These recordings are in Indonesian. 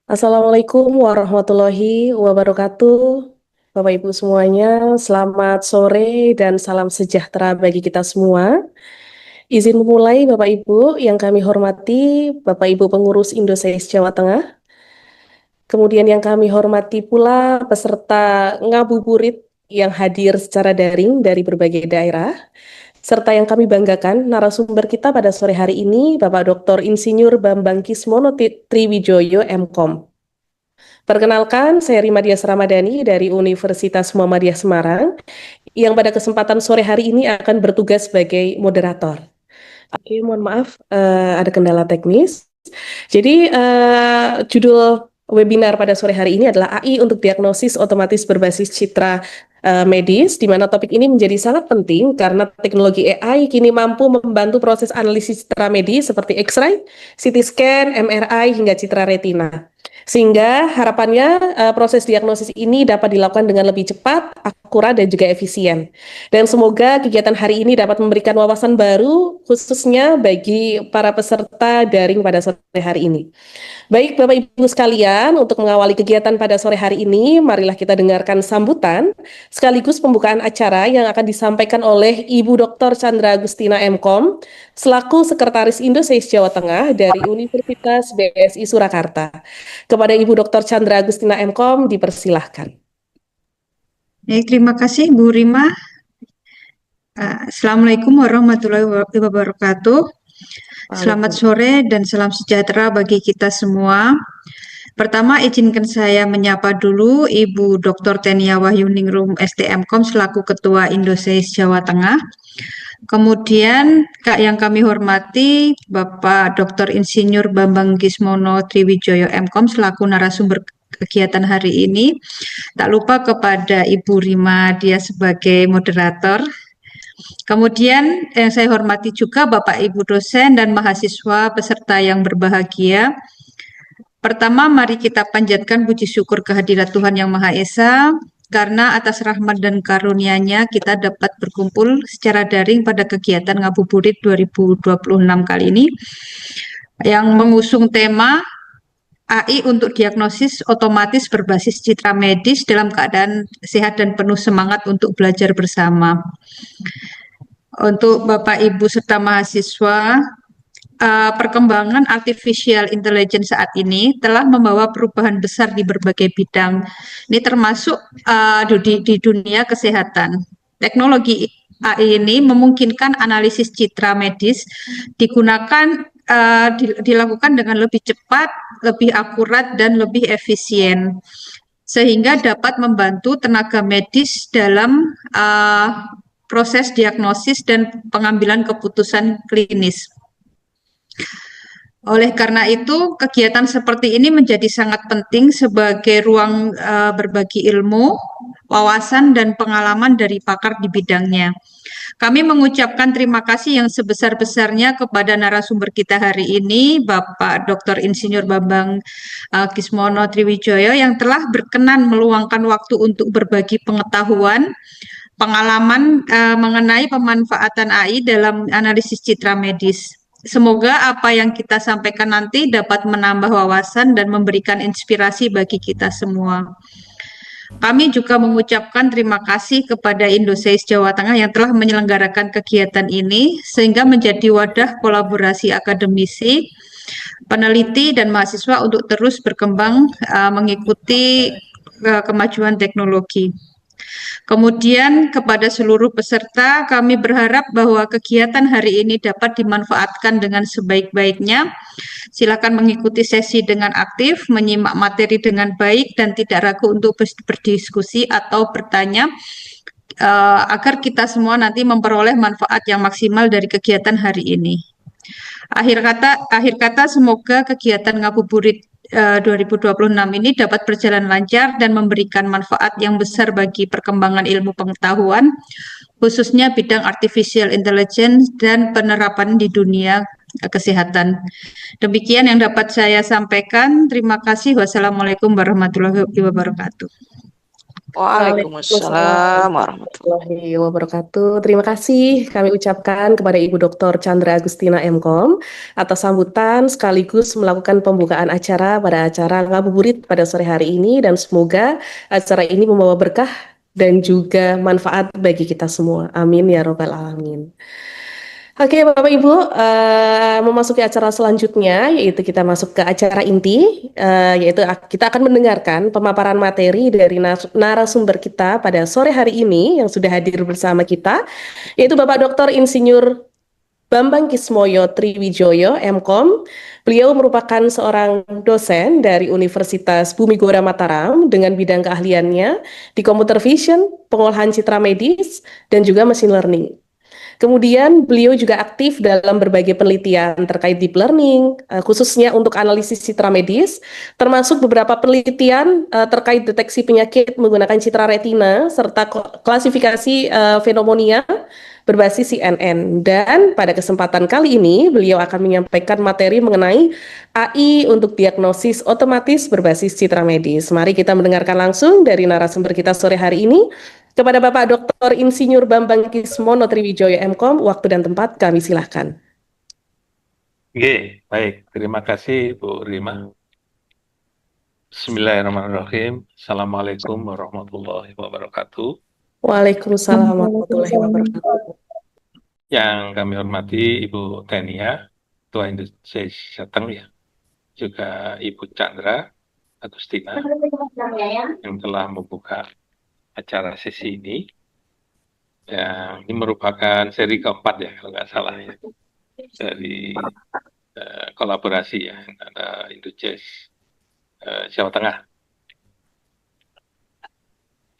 Assalamualaikum warahmatullahi wabarakatuh. Bapak Ibu semuanya, selamat sore dan salam sejahtera bagi kita semua. Izin memulai Bapak Ibu yang kami hormati, Bapak Ibu pengurus Indosiar Jawa Tengah. Kemudian yang kami hormati pula peserta ngabuburit yang hadir secara daring dari berbagai daerah. Serta yang kami banggakan, narasumber kita pada sore hari ini, Bapak Dr. Insinyur Bambang Kismono Triwijoyo, MKom. Perkenalkan, saya Rima Dias Ramadhani dari Universitas Muhammadiyah Semarang, yang pada kesempatan sore hari ini akan bertugas sebagai moderator. Oke, mohon maaf, ada kendala teknis. Jadi, judul webinar pada sore hari ini adalah AI untuk diagnosis otomatis berbasis citra medis, di mana topik ini menjadi sangat penting karena teknologi AI kini mampu membantu proses analisis citra medis seperti X-ray, CT scan, MRI, hingga citra retina. Sehingga harapannya proses diagnosis ini dapat dilakukan dengan lebih cepat, akurat, dan juga efisien. Dan semoga kegiatan hari ini dapat memberikan wawasan baru, khususnya bagi para peserta daring pada sore hari ini. Baik Bapak Ibu sekalian, untuk mengawali kegiatan pada sore hari ini, marilah kita dengarkan sambutan sekaligus pembukaan acara yang akan disampaikan oleh Ibu Dr. Chandra Agustina MKom selaku Sekretaris Indosiar Jawa Tengah dari Universitas BSI Surakarta. Kepada Ibu Dr. Chandra Agustina MKom dipersilahkan. Baik, terima kasih Bu Rima. Assalamualaikum warahmatullahi wabarakatuh. Selamat sore dan salam sejahtera bagi kita semua. Pertama, izinkan saya menyapa dulu Ibu Dr. Tenia Wahyuningrum STMkom selaku Ketua Indosiar Jawa Tengah. Kemudian yang kami hormati Bapak Dr. Insinyur Bambang Kismono Triwijoyo MKom selaku narasumber kegiatan hari ini. Tak lupa kepada Ibu Rima dia sebagai moderator. Kemudian yang saya hormati juga Bapak Ibu dosen dan mahasiswa peserta yang berbahagia. Pertama, mari kita panjatkan puji syukur kehadirat Tuhan Yang Maha Esa, karena atas rahmat dan karunia-Nya kita dapat berkumpul secara daring pada kegiatan Ngabuburit 2026 kali ini, yang mengusung tema AI untuk diagnosis otomatis berbasis citra medis dalam keadaan sehat dan penuh semangat untuk belajar bersama. Untuk Bapak Ibu serta mahasiswa, perkembangan artificial intelligence saat ini telah membawa perubahan besar di berbagai bidang. Ini termasuk di dunia kesehatan. Teknologi AI ini memungkinkan analisis citra medis dilakukan dengan lebih cepat, lebih akurat, dan lebih efisien, sehingga dapat membantu tenaga medis dalam proses diagnosis dan pengambilan keputusan klinis. Oleh karena itu, kegiatan seperti ini menjadi sangat penting sebagai ruang berbagi ilmu, wawasan, dan pengalaman dari pakar di bidangnya. Kami mengucapkan terima kasih yang sebesar-besarnya kepada narasumber kita hari ini, Bapak Dr. Insinyur Bambang Kismono Triwijoyo, yang telah berkenan meluangkan waktu untuk berbagi pengetahuan, pengalaman mengenai pemanfaatan AI dalam analisis citra medis. Semoga apa yang kita sampaikan nanti dapat menambah wawasan dan memberikan inspirasi bagi kita semua. Kami juga mengucapkan terima kasih kepada Indosiar Jawa Tengah yang telah menyelenggarakan kegiatan ini sehingga menjadi wadah kolaborasi akademisi, peneliti, dan mahasiswa untuk terus berkembang mengikuti kemajuan teknologi. Kemudian kepada seluruh peserta, kami berharap bahwa kegiatan hari ini dapat dimanfaatkan dengan sebaik-baiknya. Silakan mengikuti sesi dengan aktif, menyimak materi dengan baik, dan tidak ragu untuk berdiskusi atau bertanya agar kita semua nanti memperoleh manfaat yang maksimal dari kegiatan hari ini. Akhir kata semoga kegiatan Ngabuburit 2026 ini dapat berjalan lancar dan memberikan manfaat yang besar bagi perkembangan ilmu pengetahuan, khususnya bidang artificial intelligence dan penerapan di dunia kesehatan. Demikian yang dapat saya sampaikan. Terima kasih. Wassalamualaikum warahmatullahi wabarakatuh. Waalaikumsalam Waalaikumsalam warahmatullahi. warahmatullahi wabarakatuh. Terima kasih kami ucapkan kepada Ibu Dr. Chandra Agustina MKOM atas sambutan sekaligus melakukan pembukaan acara pada acara ngabuburit pada sore hari ini dan semoga acara ini membawa berkah dan juga manfaat bagi kita semua. Amin ya robbal alamin. Oke, Bapak Ibu, memasuki acara selanjutnya, yaitu kita masuk ke acara inti, yaitu kita akan mendengarkan pemaparan materi dari narasumber kita pada sore hari ini yang sudah hadir bersama kita, yaitu Bapak Dr. Insinyur Bambang Kismoyo Triwijoyo, MKOM. Beliau merupakan seorang dosen dari Universitas Bumi Gora Mataram dengan bidang keahliannya di Computer Vision, pengolahan citra medis, dan juga machine learning. Kemudian beliau juga aktif dalam berbagai penelitian terkait deep learning, khususnya untuk analisis citra medis, termasuk beberapa penelitian terkait deteksi penyakit menggunakan citra retina, serta klasifikasi fenomenia berbasis CNN. Dan pada kesempatan kali ini, beliau akan menyampaikan materi mengenai AI untuk diagnosis otomatis berbasis citra medis. Mari kita mendengarkan langsung dari narasumber kita sore hari ini. Kepada Bapak Dr. Insinyur Bambang Kismono Triwijoyo MKOM, waktu dan tempat kami silahkan. Oke, baik. Terima kasih Bu Rima. Bismillahirrahmanirrahim. Assalamualaikum warahmatullahi wabarakatuh. Waalaikumsalam warahmatullahi wabarakatuh. Yang kami hormati Ibu Tenia, Ketua Indonesia Jateng ya, juga Ibu Chandra Agustina yang telah membuka acara sesi ini. Yang ini merupakan seri keempat ya, kalau nggak salah ya, dari kolaborasi ya, ada Indonesia Jawa Tengah.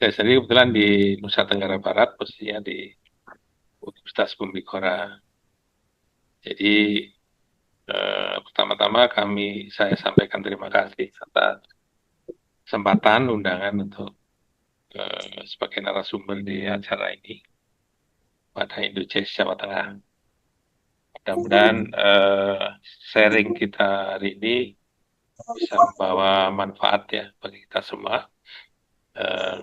Saya sendiri kebetulan di Nusa Tenggara Barat, posisinya di Universitas Bumi Gora. Jadi pertama-tama saya sampaikan terima kasih atas kesempatan undangan untuk sebagai narasumber di acara ini pada Indonesia Jawa Tengah. Mudah-mudahan sharing kita hari ini bisa membawa manfaat ya bagi kita semua,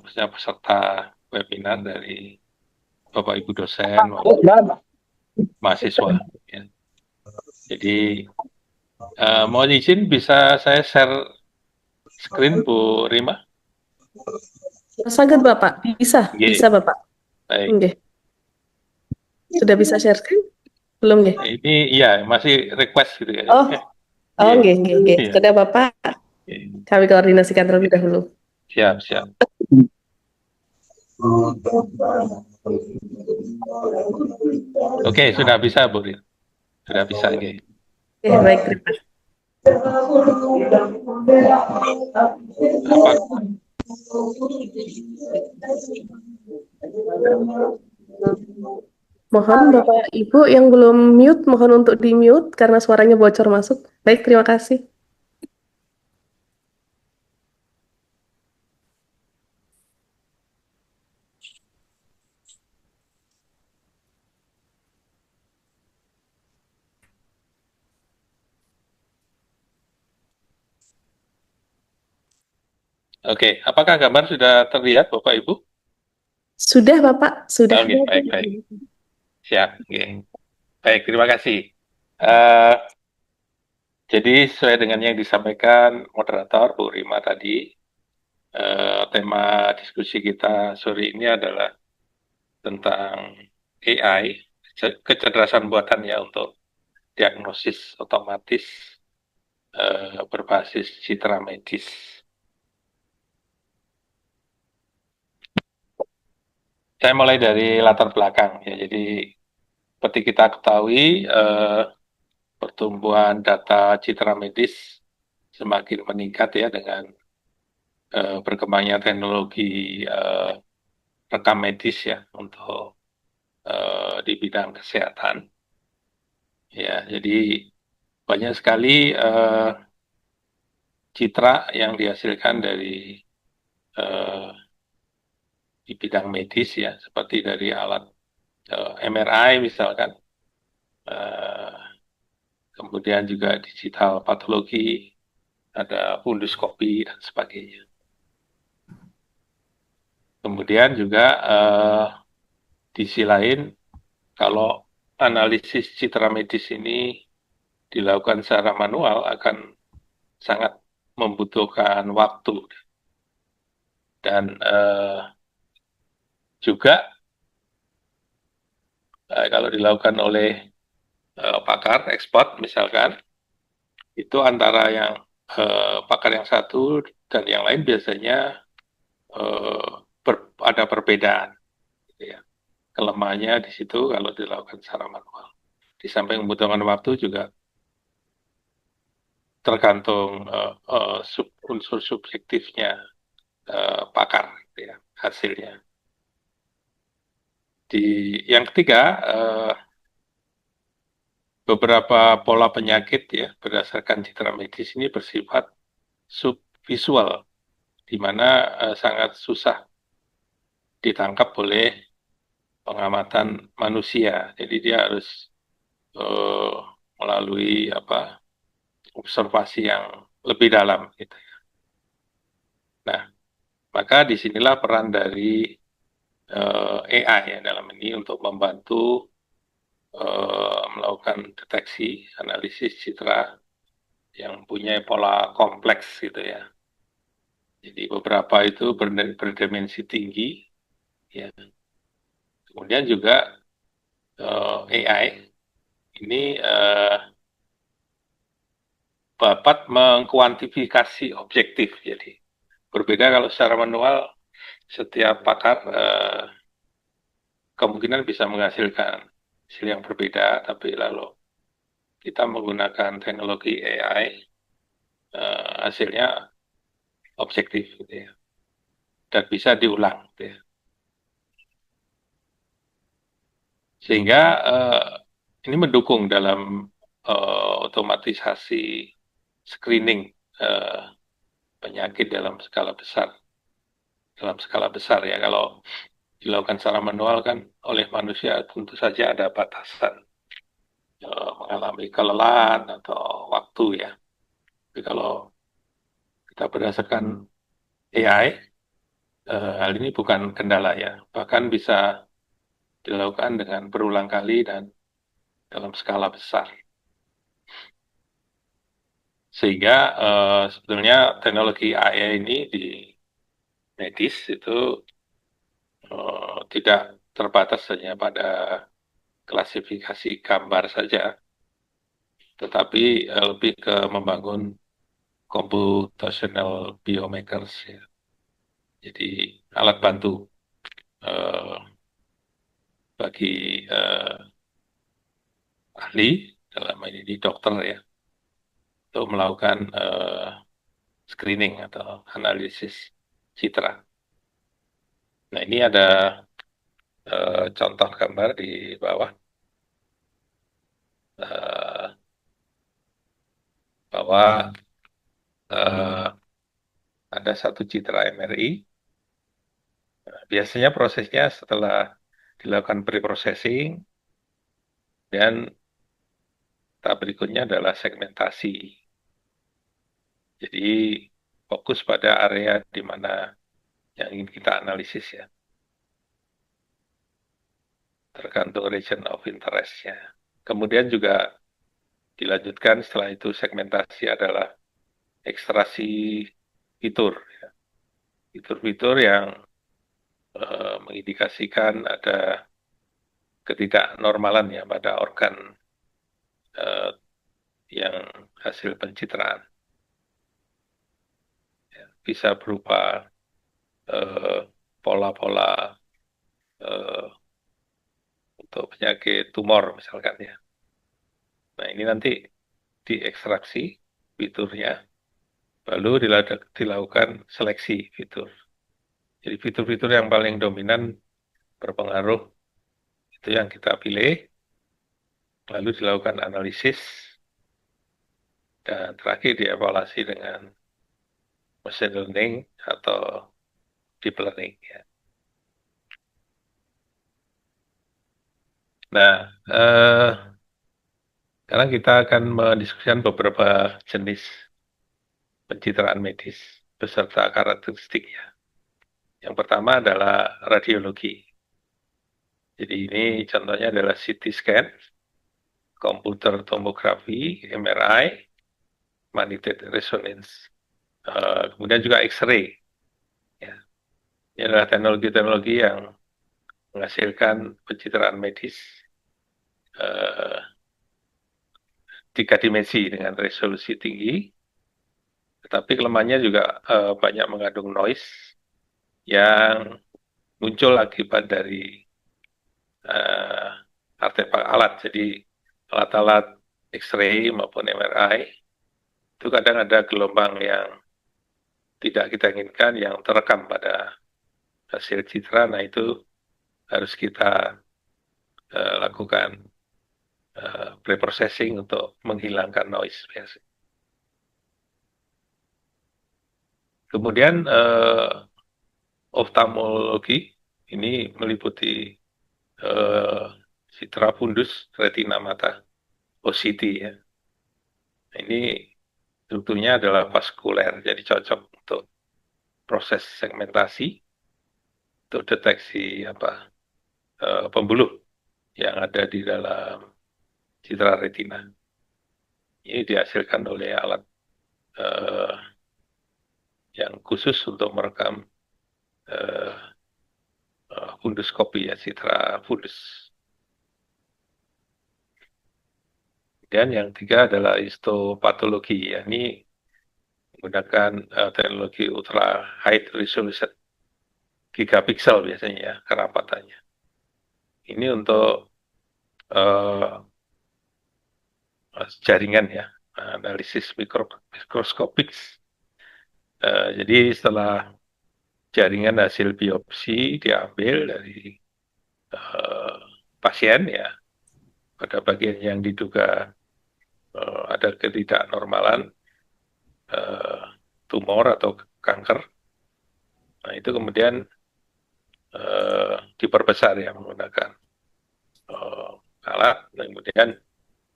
khususnya peserta webinar dari Bapak Ibu dosen maupun mahasiswa. Ya. Jadi mohon izin bisa saya share screen Bu Rima? Sangat Bapak, bisa Bapak. Baik. Oke. Sudah bisa share screen? Belum ya? Ini iya masih request gitu ya. Oh, oke. Sudah Bapak, kami koordinasikan terlebih dahulu. Siap. Oke, sudah bisa Bu Rima. Sudah bisa ini. Oke, baik, terima kasih. Mohon Bapak Ibu yang belum mute, mohon untuk di-mute karena suaranya bocor masuk. Baik, terima kasih. Oke, apakah gambar sudah terlihat Bapak Ibu? Sudah Bapak, sudah. Oke, baik. Siap, oke. Baik, terima kasih. Jadi sesuai dengan yang disampaikan moderator Bu Rima tadi, tema diskusi kita sore ini adalah tentang AI, kecerdasan buatan ya untuk diagnosis otomatis berbasis citra medis. Saya mulai dari latar belakang ya. Jadi seperti kita ketahui pertumbuhan data citra medis semakin meningkat ya dengan berkembangnya teknologi rekam medis ya untuk di bidang kesehatan. Ya, jadi banyak sekali citra yang dihasilkan dari di bidang medis ya, seperti dari alat MRI misalkan, kemudian juga digital patologi, ada funduskopi dan sebagainya. Kemudian juga di sisi lain, kalau analisis citra medis ini dilakukan secara manual akan sangat membutuhkan waktu dan juga kalau dilakukan oleh pakar ekspor misalkan, itu antara yang pakar yang satu dan yang lain biasanya ada perbedaan, gitu ya. Kelemahannya di situ kalau dilakukan secara manual. Di samping membutuhkan waktu juga tergantung unsur subjektifnya pakar, gitu ya, hasilnya. Yang ketiga, beberapa pola penyakit ya berdasarkan citra medis ini bersifat subvisual, di mana sangat susah ditangkap oleh pengamatan manusia. Jadi dia harus melalui observasi yang lebih dalam, gitu. Nah, maka disinilah peran dari AI ya dalam ini untuk membantu melakukan deteksi analisis citra yang punya pola kompleks, gitu ya. Jadi beberapa itu berdimensi tinggi, ya. Kemudian juga AI ini dapat mengkuantifikasi objektif. Jadi berbeda kalau secara manual, setiap pakar kemungkinan bisa menghasilkan hasil yang berbeda, tapi lalu kita menggunakan teknologi AI, hasilnya objektif, gitu ya, dan bisa diulang, gitu ya. Sehingga ini mendukung dalam otomatisasi screening penyakit dalam skala besar ya. Kalau dilakukan secara manual kan oleh manusia tentu saja ada batasan, mengalami kelelahan atau waktu ya. Tapi kalau kita berdasarkan AI, hal ini bukan kendala ya, bahkan bisa dilakukan dengan berulang kali dan dalam skala besar. Sehingga sebetulnya teknologi AI ini di medis itu tidak terbatas hanya pada klasifikasi gambar saja, tetapi lebih ke membangun computational biomarkers ya. Jadi alat bantu bagi ahli dalam ini dokter ya, untuk melakukan screening atau analisis citra. Nah, ini ada contoh gambar di bawah, bahwa ada satu citra MRI. Biasanya prosesnya setelah dilakukan pre-processing, dan tahap berikutnya adalah segmentasi. Jadi fokus pada area di mana yang ingin kita analisis ya, tergantung region of interest-nya. Kemudian juga dilanjutkan setelah itu segmentasi adalah ekstraksi fitur ya. Fitur-fitur yang mengindikasikan ada ketidaknormalan ya pada organ yang hasil pencitraan. Ya, bisa berupa pola-pola untuk penyakit tumor misalkan ya. Nah, ini nanti diekstraksi fiturnya, lalu dilakukan seleksi fitur. Jadi fitur-fitur yang paling dominan berpengaruh itu yang kita pilih, lalu dilakukan analisis, dan terakhir dievaluasi dengan machine learning atau deep learning ya. Nah, sekarang kita akan mendiskusikan beberapa jenis pencitraan medis beserta karakteristiknya. Yang pertama adalah radiologi. Jadi ini contohnya adalah CT scan, komputer tomografi, MRI, magnetic resonance, kemudian juga X-ray. Ya. Ini adalah teknologi-teknologi yang menghasilkan pencitraan medis 3 dimensi dengan resolusi tinggi, tetapi kelemahannya juga banyak mengandung noise yang muncul akibat dari artefak alat. Jadi alat-alat X-ray maupun MRI itu kadang ada gelombang yang tidak kita inginkan yang terekam pada hasil citra. Nah itu harus kita lakukan preprocessing untuk menghilangkan noise. Kemudian oftalmologi ini meliputi citra fundus retina mata, OCT ya. Ini strukturnya adalah vaskuler, jadi cocok untuk proses segmentasi, untuk deteksi pembuluh yang ada di dalam citra retina. Ini dihasilkan oleh alat yang khusus untuk merekam funduskopi ya, citra fundus. Dan yang ketiga adalah histopatologi, ya ini menggunakan teknologi ultra high resolution gigapiksel biasanya ya kerapatannya. Ini untuk jaringan ya, analisis mikroskopik. Jadi setelah jaringan hasil biopsi diambil dari pasien ya, pada bagian yang diduga ada ketidaknormalan, tumor atau kanker. Nah itu kemudian diperbesar ya menggunakan alat, dan kemudian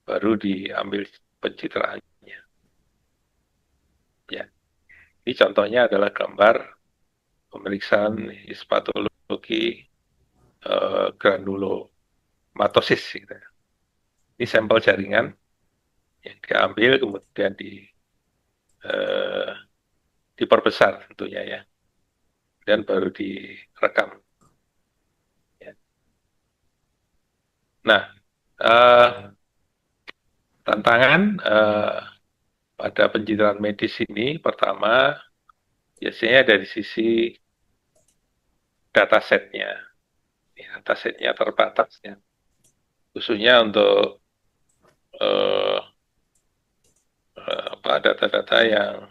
baru diambil pencitraannya. Ya, ini contohnya adalah gambar pemeriksaan histopatologi granulomatosis. Gitu. Ini sampel jaringan yang diambil kemudian diperbesar tentunya ya, dan baru direkam. Ya. Nah, tantangan pada pencitraan medis ini pertama biasanya dari sisi datasetnya, datasetnya terbatas ya, khususnya untuk data-data yang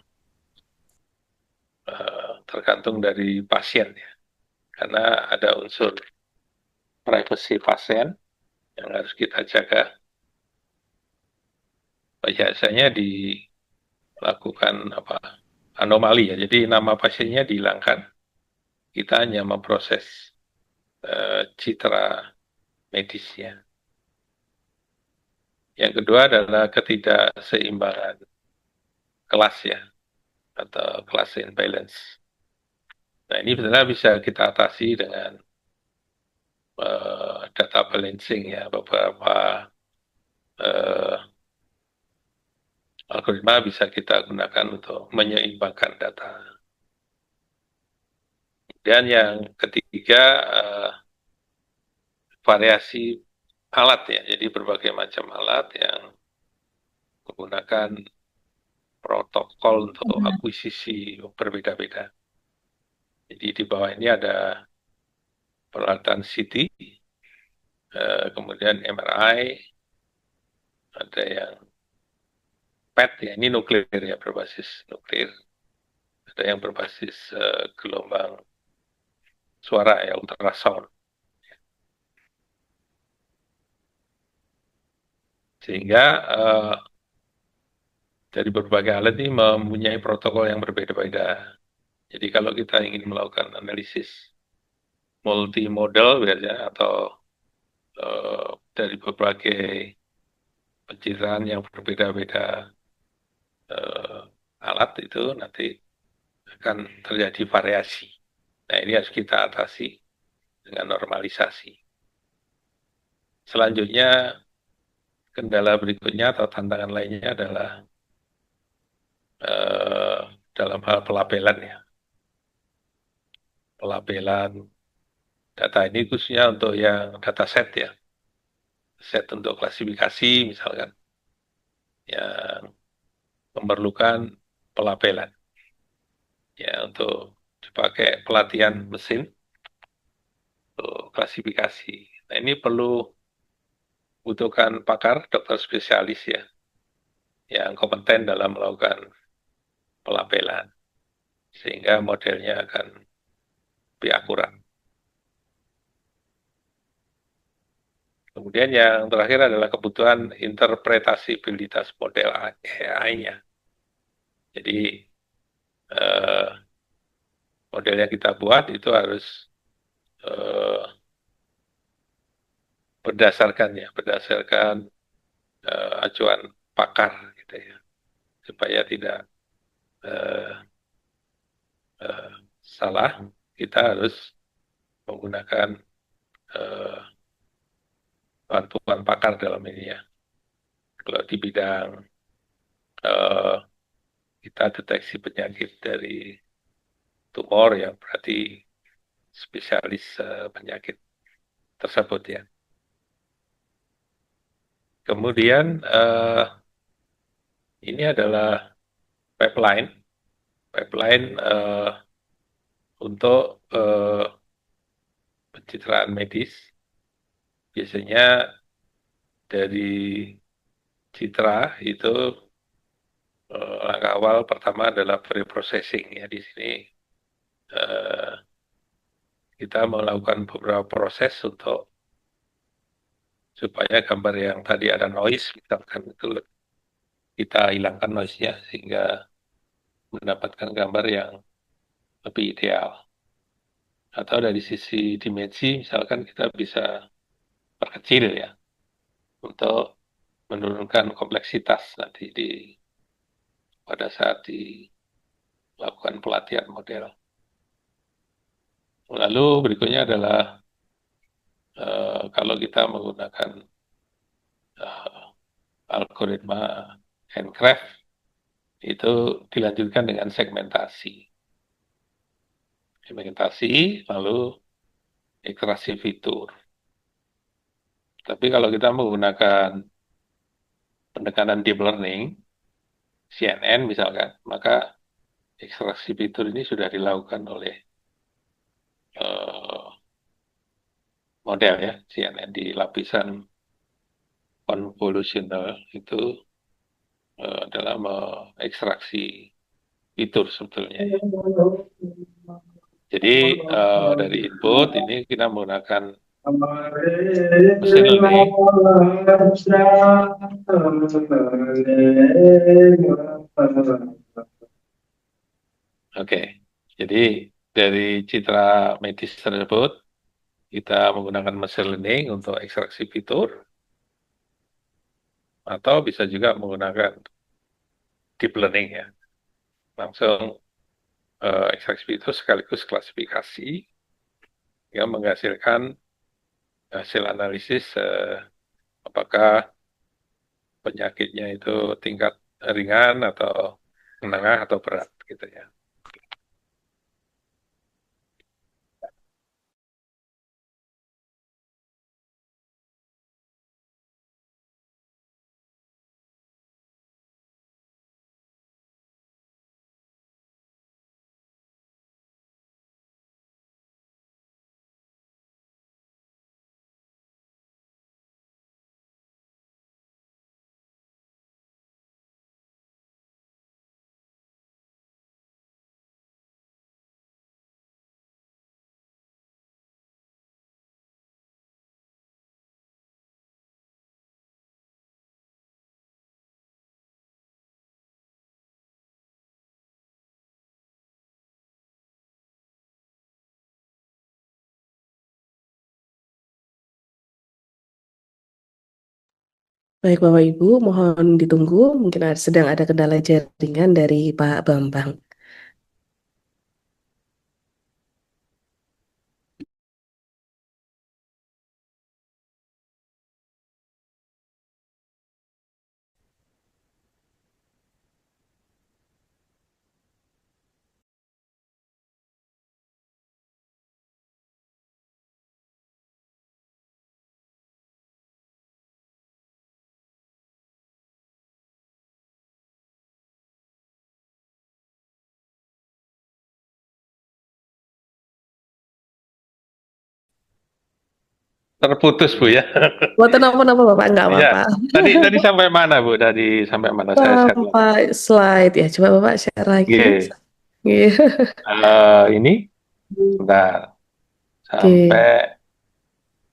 tergantung dari pasien ya, karena ada unsur privasi pasien yang harus kita jaga. Biasanya dilakukan anomali ya, jadi nama pasiennya dihilangkan. Kita hanya memproses citra medisnya. Yang kedua adalah ketidakseimbangan kelas ya, atau class imbalance. Nah ini sebenarnya bisa kita atasi dengan data balancing ya, beberapa algoritma bisa kita gunakan untuk menyeimbangkan data. Dan yang ketiga, variasi alat ya, jadi berbagai macam alat yang menggunakan protokol untuk akuisisi berbeda-beda. Jadi di bawah ini ada peralatan CT, kemudian MRI, ada yang PET ya, ini nuklir ya, berbasis nuklir. Ada yang berbasis gelombang suara ya, ultrasound. Sehingga dari berbagai alat ini mempunyai protokol yang berbeda-beda. Jadi kalau kita ingin melakukan analisis multimodal biasanya, atau dari berbagai pencitraan yang berbeda-beda alat, itu nanti akan terjadi variasi. Nah, ini harus kita atasi dengan normalisasi. Selanjutnya, kendala berikutnya atau tantangan lainnya adalah dalam hal pelabelan ya. Pelabelan data ini khususnya untuk yang dataset ya. Set untuk klasifikasi misalkan yang memerlukan pelabelan ya untuk dipakai pelatihan mesin untuk klasifikasi. Nah, ini perlu butuhkan pakar dokter spesialis ya yang kompeten dalam melakukan pelabelan sehingga modelnya akan lebih akurat. Kemudian yang terakhir adalah kebutuhan interpretasibilitas model AI-nya. Jadi model yang kita buat itu harus berdasarkan acuan pakar gitu ya, supaya tidak salah. Kita harus menggunakan bantuan pakar dalam ini ya. Kalau di bidang kita deteksi penyakit dari tumor ya berarti spesialis penyakit tersebut ya. Kemudian ini adalah pipeline untuk pencitraan medis. Biasanya dari citra itu langkah awal pertama adalah pre-processing ya. Di sini kita melakukan beberapa proses untuk supaya gambar yang tadi ada noise misalkan itu kita hilangkan noise-nya sehingga mendapatkan gambar yang lebih ideal. Atau dari sisi dimensi misalkan kita bisa perkecil ya untuk menurunkan kompleksitas nanti pada saat dilakukan pelatihan model. Lalu berikutnya adalah kalau kita menggunakan algoritma handcraft itu dilanjutkan dengan segmentasi lalu ekstraksi fitur. Tapi kalau kita menggunakan pendekatan deep learning CNN misalkan, maka ekstraksi fitur ini sudah dilakukan oleh model ya CNN di lapisan convolutional itu adalah mengekstraksi fitur sebetulnya ya. Jadi dari input ini kita menggunakan mesin learning. Oke, jadi dari citra medis tersebut kita menggunakan mesin learning untuk ekstraksi fitur atau bisa juga menggunakan deep learning ya, langsung ekstraksi fitur sekaligus klasifikasi yang menghasilkan hasil analisis apakah penyakitnya itu tingkat ringan atau menengah atau berat gitu ya. Baik Bapak Ibu, mohon ditunggu, mungkin sedang ada kendala jaringan dari Pak Bambang. terputus Bu ya. Buatan apa-apa Bapak, nggak Iya. apa-apa. Tadi sampai mana Bu? Tadi sampai mana saya share lagi. Sampai slide ya, coba Bapak share lagi. Oke. Iya. Ini bentar Oke. sampai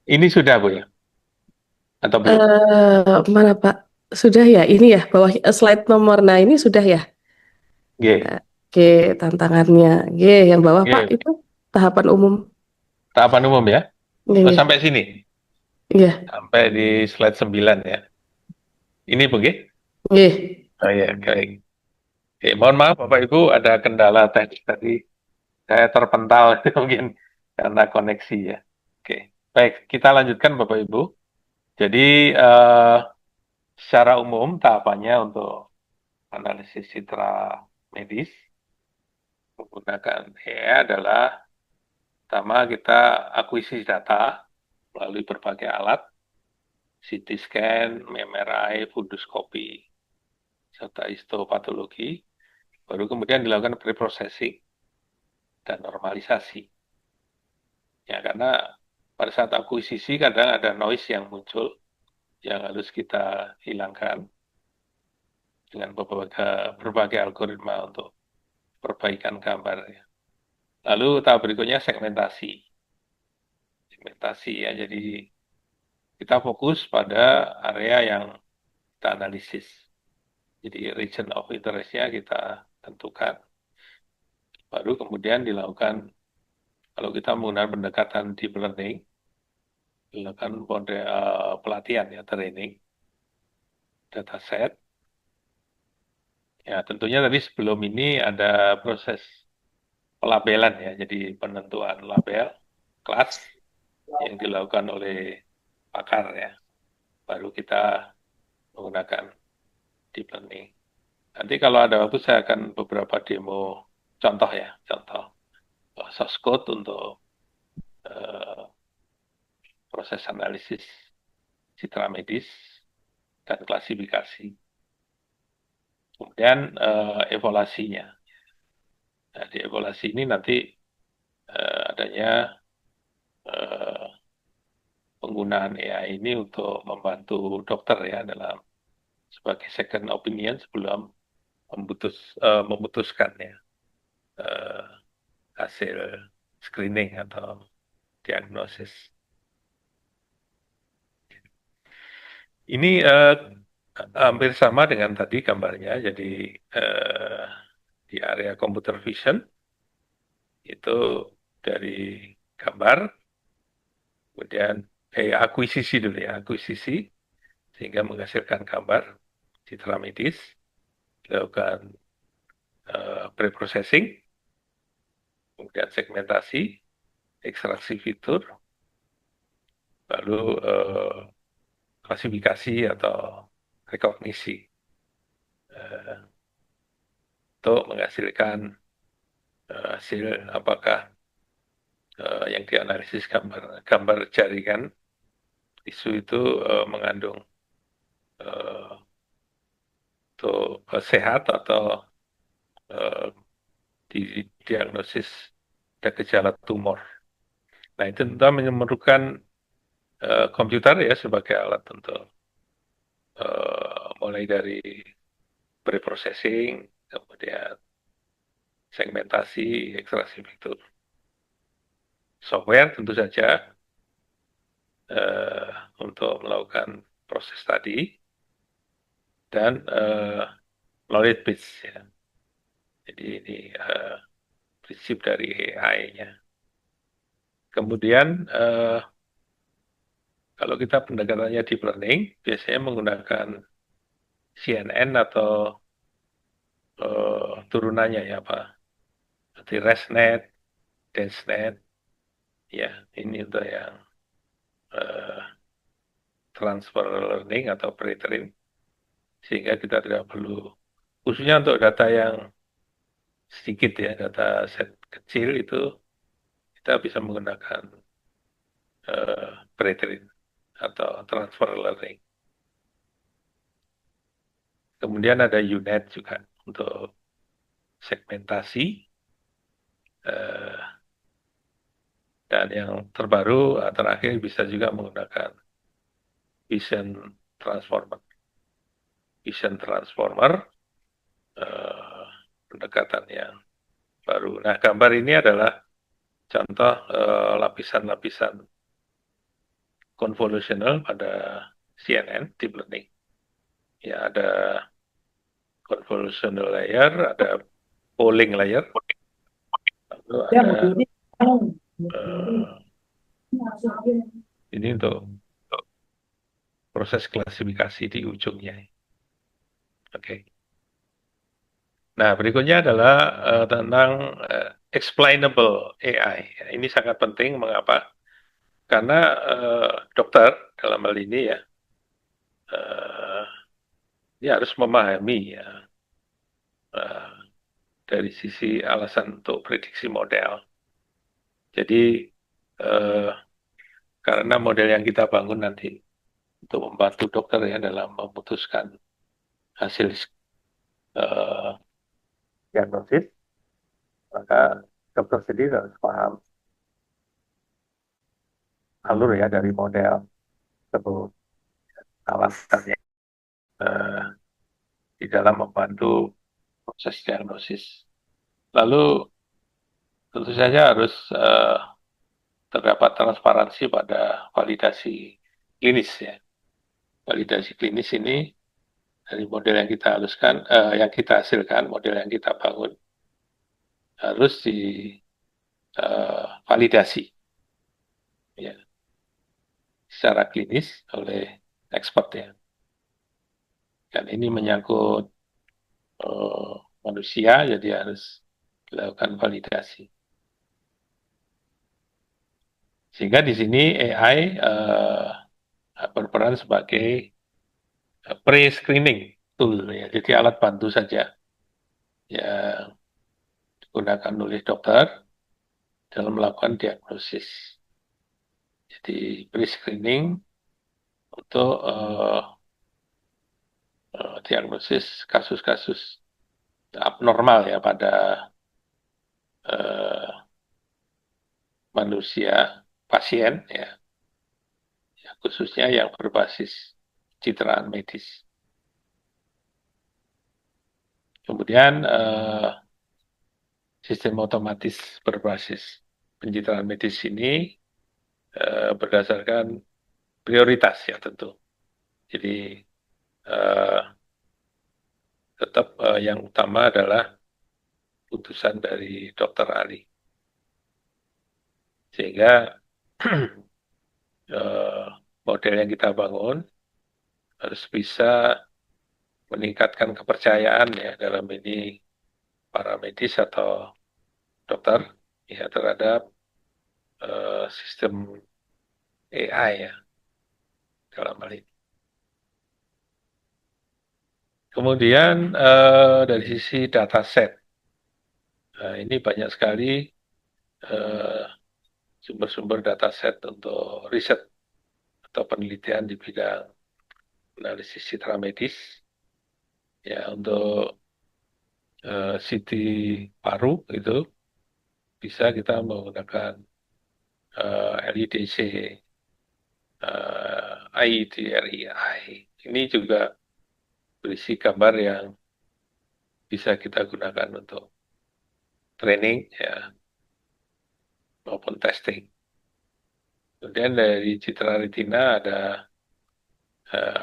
ini sudah Bu ya atau belum? Mana Pak? Sudah ya, ini ya, bawah slide nomor, nah ini sudah ya. Oke. Oke, tantangannya. Oke, yang bawah Pak Oke. itu tahapan umum. Tahapan umum ya. Oh, Oke, sampai sini. iya, Sampai di slide 9 ya. Ini Bu nggih? oke. Oh iya, baik. Oke, mohon maaf Bapak Ibu ada kendala teknis tadi. Saya terpental mungkin karena koneksi ya. Oke, baik kita lanjutkan Bapak Ibu. Jadi secara umum tahapannya untuk analisis citra medis menggunakan AI adalah pertama kita akuisisi data melalui berbagai alat, CT scan, MRI, fundoskopi, serta histopatologi, baru kemudian dilakukan preprocessing dan normalisasi. Ya, karena pada saat akuisisi kadang ada noise yang muncul yang harus kita hilangkan dengan berbagai algoritma untuk perbaikan gambar. Lalu tahap berikutnya segmentasi. Segmentasi ya, jadi kita fokus pada area yang kita analisis. Jadi region of interest-nya kita tentukan. Baru kemudian dilakukan, kalau kita menggunakan pendekatan deep learning, dilakukan pelatihan ya, training, dataset. Ya tentunya tadi sebelum ini ada proses pelabelan ya, jadi penentuan label, kelas yang dilakukan oleh pakar ya. Baru kita menggunakan deep learning. Nanti kalau ada waktu saya akan beberapa demo contoh ya, contoh source code untuk uh, proses analisis citra medis dan klasifikasi. Kemudian evaluasinya. Nah, di evaluasi ini nanti adanya penggunaan AI ini untuk membantu dokter ya dalam sebagai second opinion sebelum memutuskan ya hasil screening atau diagnosis. Ini hampir sama dengan tadi gambarnya, jadi di area computer vision itu dari gambar, kemudian akuisisi dulu ya, akuisisi sehingga menghasilkan gambar citra medis, dilakukan preprocessing, kemudian segmentasi, ekstraksi fitur, lalu klasifikasi atau rekognisi untuk menghasilkan hasil apakah yang dianalisis gambar jaringan tisu itu mengandung untuk sehat atau diagnosis ada gejala tumor. Nah itu tentu memerlukan komputer ya sebagai alat untuk mulai dari preprocessing, kemudian segmentasi, ekstraksi fitur. Software tentu saja untuk melakukan proses tadi dan knowledge base ya. Jadi ini prinsip dari AI-nya. Kemudian kalau kita pendekatannya deep learning, biasanya menggunakan CNN atau turunannya ya Pak. Seperti ResNet, DenseNet, ya ini untuk yang transfer learning atau pre-train, sehingga kita tidak perlu, khususnya untuk data yang sedikit ya, data set kecil itu kita bisa menggunakan pre-train atau transfer learning. Kemudian ada UNet juga untuk segmentasi Dan yang terbaru terakhir bisa juga menggunakan vision transformer. Vision transformer pendekatan yang baru. Nah, gambar ini adalah contoh lapisan-lapisan convolutional pada CNN deep learning. Ya, ada convolutional layer, ada polling layer, lalu ada ini untuk proses klasifikasi di ujungnya. Oke. Nah, berikutnya adalah tentang explainable AI. Ini sangat penting. Mengapa? Karena dokter dalam hal ini ya, dia harus memahami ya dari sisi alasan untuk prediksi model. Jadi karena model yang kita bangun nanti untuk membantu dokter ya dalam memutuskan hasil diagnosis, maka dokter sendiri harus paham alur ya dari model tersebut, alasannya di dalam membantu proses diagnosis. Lalu tentu saja harus terdapat transparansi pada validasi klinis ya. Validasi klinis ini dari model yang kita haluskan, yang kita hasilkan, model yang kita bangun harus divalidasi ya secara klinis oleh expert ya. Dan ini menyangkut manusia, jadi harus dilakukan validasi. Sehingga di sini AI berperan sebagai pre-screening tool ya, jadi alat bantu saja yang digunakan oleh dokter dalam melakukan diagnosis. Jadi pre-screening untuk diagnosis kasus-kasus abnormal ya pada manusia pasien ya, khususnya yang berbasis pencitraan medis. Kemudian sistem otomatis berbasis pencitraan medis ini berdasarkan prioritas ya tentu. Jadi tetap yang utama adalah putusan dari dokter ahli. Sehingga model yang kita bangun harus bisa meningkatkan kepercayaan ya dalam ini para medis atau dokter ya terhadap sistem AI ya dalam hal ini. Kemudian dari sisi dataset, ini banyak sekali sumber-sumber dataset untuk riset atau penelitian di bidang analisis citra medis. Ya, untuk CT paru itu bisa kita menggunakan LIDC, IDRI. Ini juga berisi gambar yang bisa kita gunakan untuk training ya maupun testing. Kemudian dari citra retina ada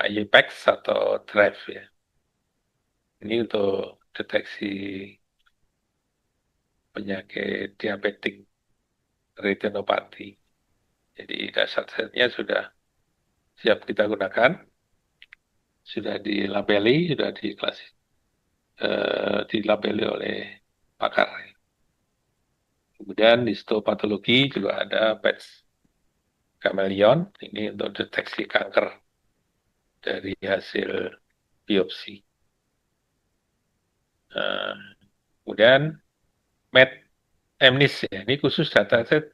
IPEX atau drive ya. Ini untuk deteksi penyakit diabetik retinopati. Jadi datasetnya sudah siap kita gunakan, sudah dilabeli, sudah dilabeli oleh pakar. Kemudian di histopatologi juga ada patch kameleon, ini untuk deteksi kanker dari hasil biopsi. Kemudian MNIST ya, ini khusus dataset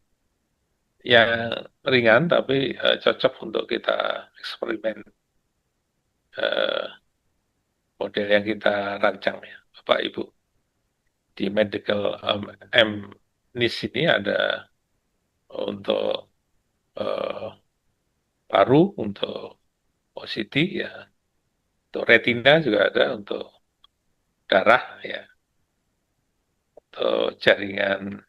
yang ringan tapi cocok untuk kita eksperimen model yang kita rancang ya, Bapak Ibu. Di medical MNIST ini ada untuk paru, untuk OCT ya, untuk retina juga ada, untuk darah ya, untuk jaringan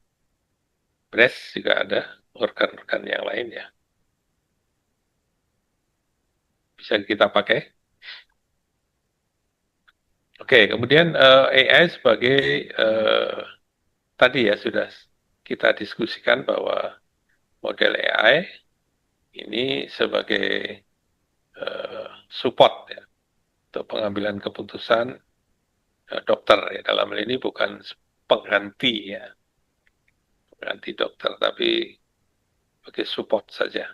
breast juga ada, organ-organ yang lain ya, bisa kita pakai. Oke, kemudian AI sebagai tadi ya sudah kita diskusikan bahwa model AI ini sebagai support ya untuk pengambilan keputusan dokter ya, dalam hal ini bukan pengganti ya, pengganti dokter, tapi sebagai support saja.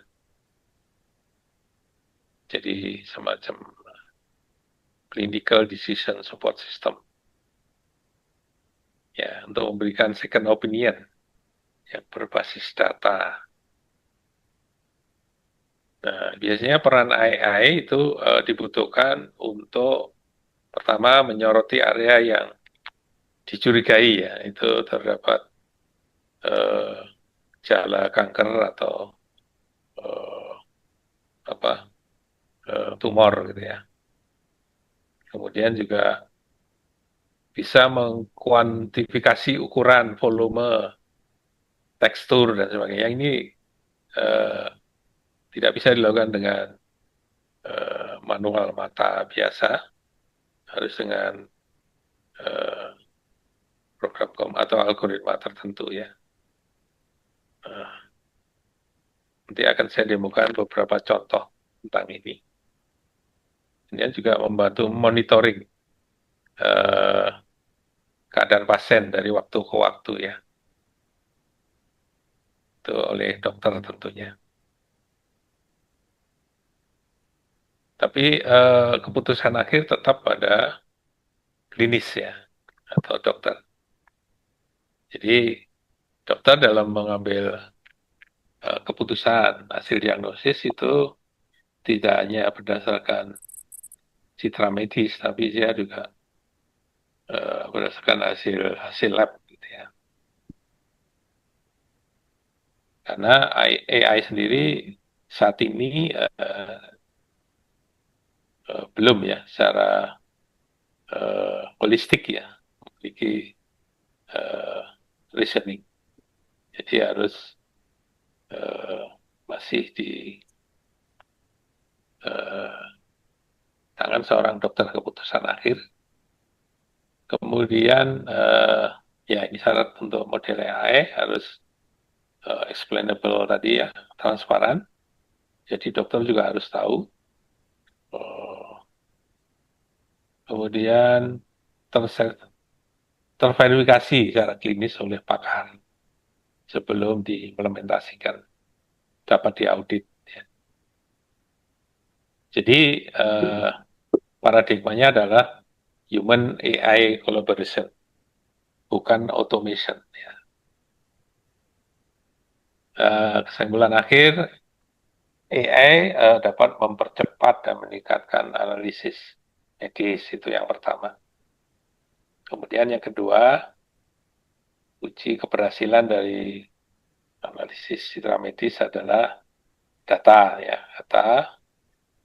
Jadi semacam clinical decision support system ya, untuk memberikan second opinion yang berbasis data. Nah, biasanya peran AI itu dibutuhkan untuk pertama menyoroti area yang dicurigai ya, itu terdapat gejala kanker atau tumor gitu ya. Kemudian juga bisa mengkuantifikasi ukuran, volume, tekstur dan sebagainya. Ini tidak bisa dilakukan dengan manual mata biasa, harus dengan program atau algoritma tertentu ya. Nanti akan saya demokan beberapa contoh tentang ini. Ini juga membantu monitoring keadaan pasien dari waktu ke waktu ya. Itu oleh dokter tentunya. Tapi keputusan akhir tetap pada klinis ya, atau dokter. Jadi dokter dalam mengambil keputusan hasil diagnosis itu tidak hanya berdasarkan citra medis, tapi dia juga berdasarkan hasil lab gitu ya. Karena AI sendiri saat ini belum ya secara holistik ya, memiliki reasoning. Jadi harus masih di tangan seorang dokter keputusan akhir. Kemudian ya ini syarat untuk model AI harus explainable tadi ya, transparan. Jadi dokter juga harus tahu. Kemudian terverifikasi secara klinis oleh pakar sebelum diimplementasikan, dapat diaudit. Ya. Jadi paradigmanya adalah human AI collaboration, bukan automation. Ya. Kesimpulan akhir, AI dapat mempercepat dan meningkatkan analisis medis, itu yang pertama. Kemudian yang kedua, uji keberhasilan dari analisis citra medis adalah data, ya, data,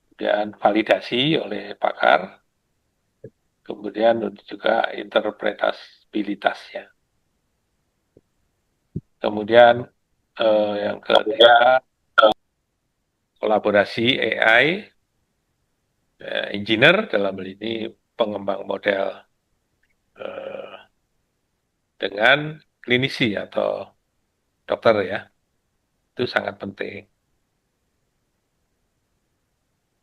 kemudian validasi oleh pakar, kemudian juga interpretabilitasnya. Kemudian yang ketiga, kolaborasi AI, engineer dalam hal ini pengembang model dengan klinisi atau dokter ya, itu sangat penting.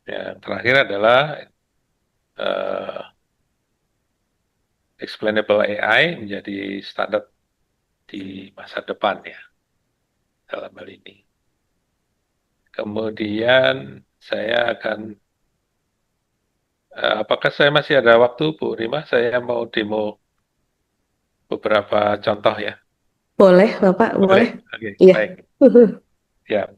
Yang terakhir adalah explainable AI menjadi standar di masa depan ya, dalam hal ini. Kemudian saya akan, apakah saya masih ada waktu Bu Rima? Saya mau demo beberapa contoh ya. Boleh, Bapak, boleh. Oke, Iya. baik. Ya.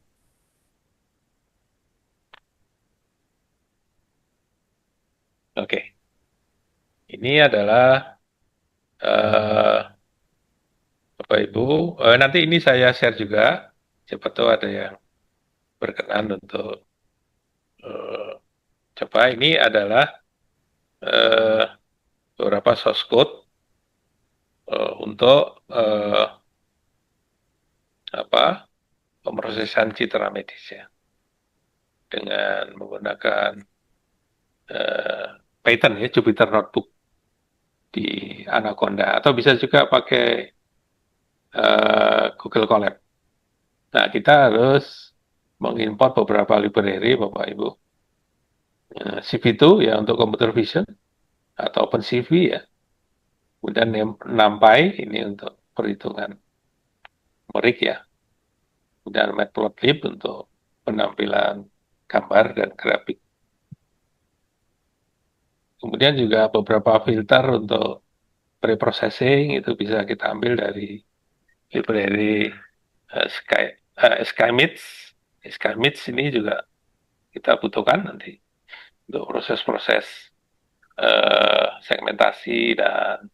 Oke. Ini adalah Bapak Ibu, nanti ini saya share juga siapa tahu ada yang berkenan untuk coba. Ini adalah beberapa source code untuk pemrosesan citra medis ya, dengan menggunakan Python ya, Jupyter Notebook di Anaconda, atau bisa juga pakai Google Colab. Nah, kita harus mengimport beberapa library, Bapak Ibu. CV2 ya untuk computer vision atau OpenCV ya. Kemudian NumPy ini untuk perhitungan numerik ya. Kemudian Matplotlib untuk penampilan gambar dan grafik. Kemudian juga beberapa filter untuk pre-processing itu bisa kita ambil dari library Skymits. Skymits ini juga kita butuhkan nanti untuk proses-proses segmentasi dan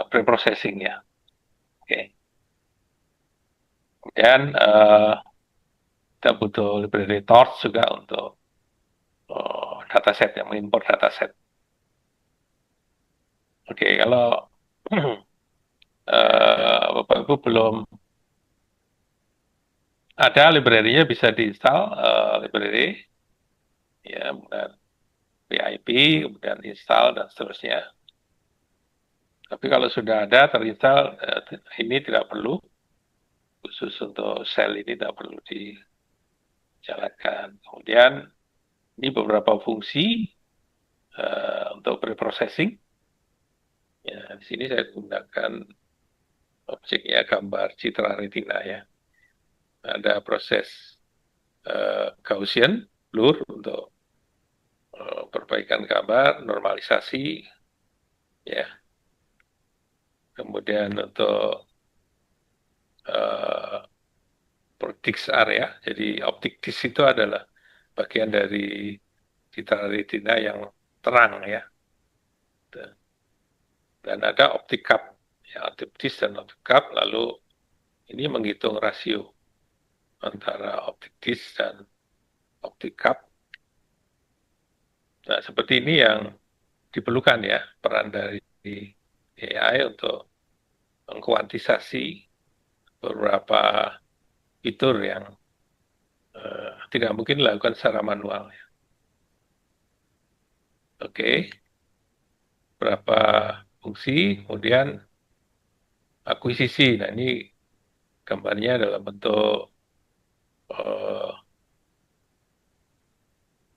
pre-processing ya. Oke. Kemudian kita butuh library Torch juga untuk dataset yang mengimport dataset. Oke, kalau Bapak Ibu belum ada library-nya bisa diinstal library ya, kemudian PIP, kemudian install dan seterusnya. Tapi kalau sudah ada terinstall, ini tidak perlu, khusus untuk sel ini tidak perlu dijalankan. Kemudian ini beberapa fungsi untuk pre-processing. Ya, di sini saya gunakan objeknya gambar citra retina ya. Ada proses Gaussian, blur untuk perbaikan gambar, normalisasi, ya. Kemudian untuk Optics area, jadi optic disc itu adalah bagian dari citra retina yang terang ya. Dan ada optic cup, ya, optic disc dan optic cup, lalu ini menghitung rasio antara optic disc dan optic cup. Nah, seperti ini yang diperlukan ya, peran dari AI untuk mengkuantisasi beberapa fitur yang tidak mungkin dilakukan secara manual. Ya. Oke, berapa fungsi, kemudian akuisisi. Nah, ini gambarnya dalam bentuk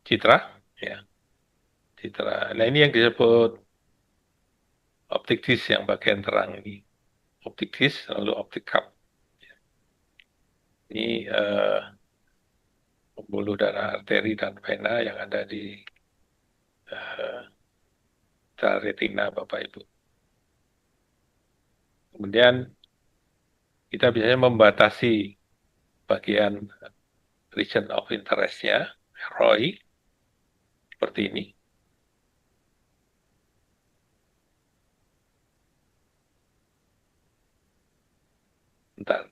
citra, ya, citra. Nah, ini yang disebut optic disc yang bagian terang ini, optic disc lalu optic cup. Ini pembuluh darah arteri dan vena yang ada di retina Bapak Ibu. Kemudian kita biasanya membatasi bagian region of interest-nya, ROI, seperti ini. Bentar.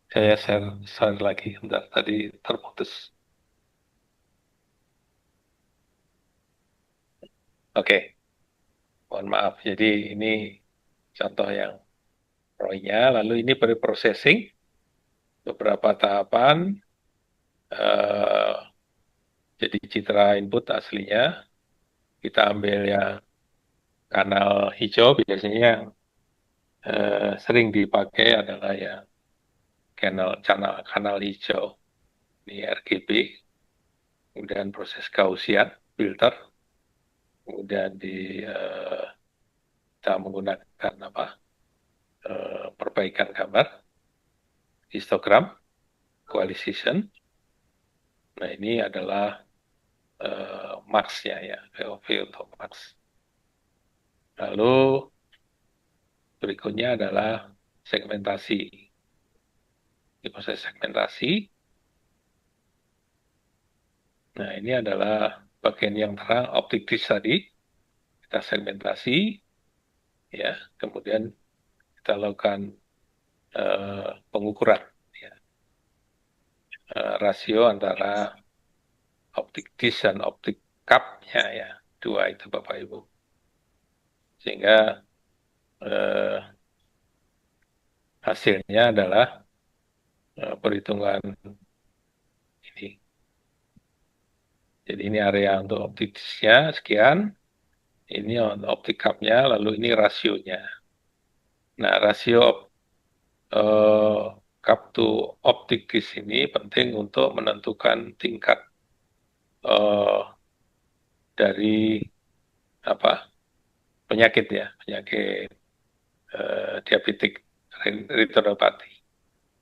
Saya share lagi, bentar, tadi terputus. Oke, mohon maaf. Jadi ini contoh yang ROI-nya, lalu ini pre-processing, beberapa tahapan, jadi citra input aslinya, kita ambil yang kanal hijau, biasanya yang sering dipakai adalah yang kanal hijau, ini RGB, kemudian proses Gaussian, filter, kemudian kita menggunakan perbaikan gambar, histogram, coalition. Nah, ini adalah max-nya ya, VOV untuk max. Lalu berikutnya adalah segmentasi. Di proses segmentasi, nah ini adalah bagian yang terang optik disk tadi, kita segmentasi, ya, kemudian kita lakukan pengukuran, ya, rasio antara optik disk dan optik cup-nya ya, dua itu Bapak Ibu. Sehingga hasilnya adalah perhitungan ini. Jadi ini area untuk optik disknya sekian, ini optik cup-nya, lalu ini rasionya. Nah, rasio cup to optik disk ini penting untuk menentukan tingkat dari apa penyakit ya, penyakit diabetik retinopati.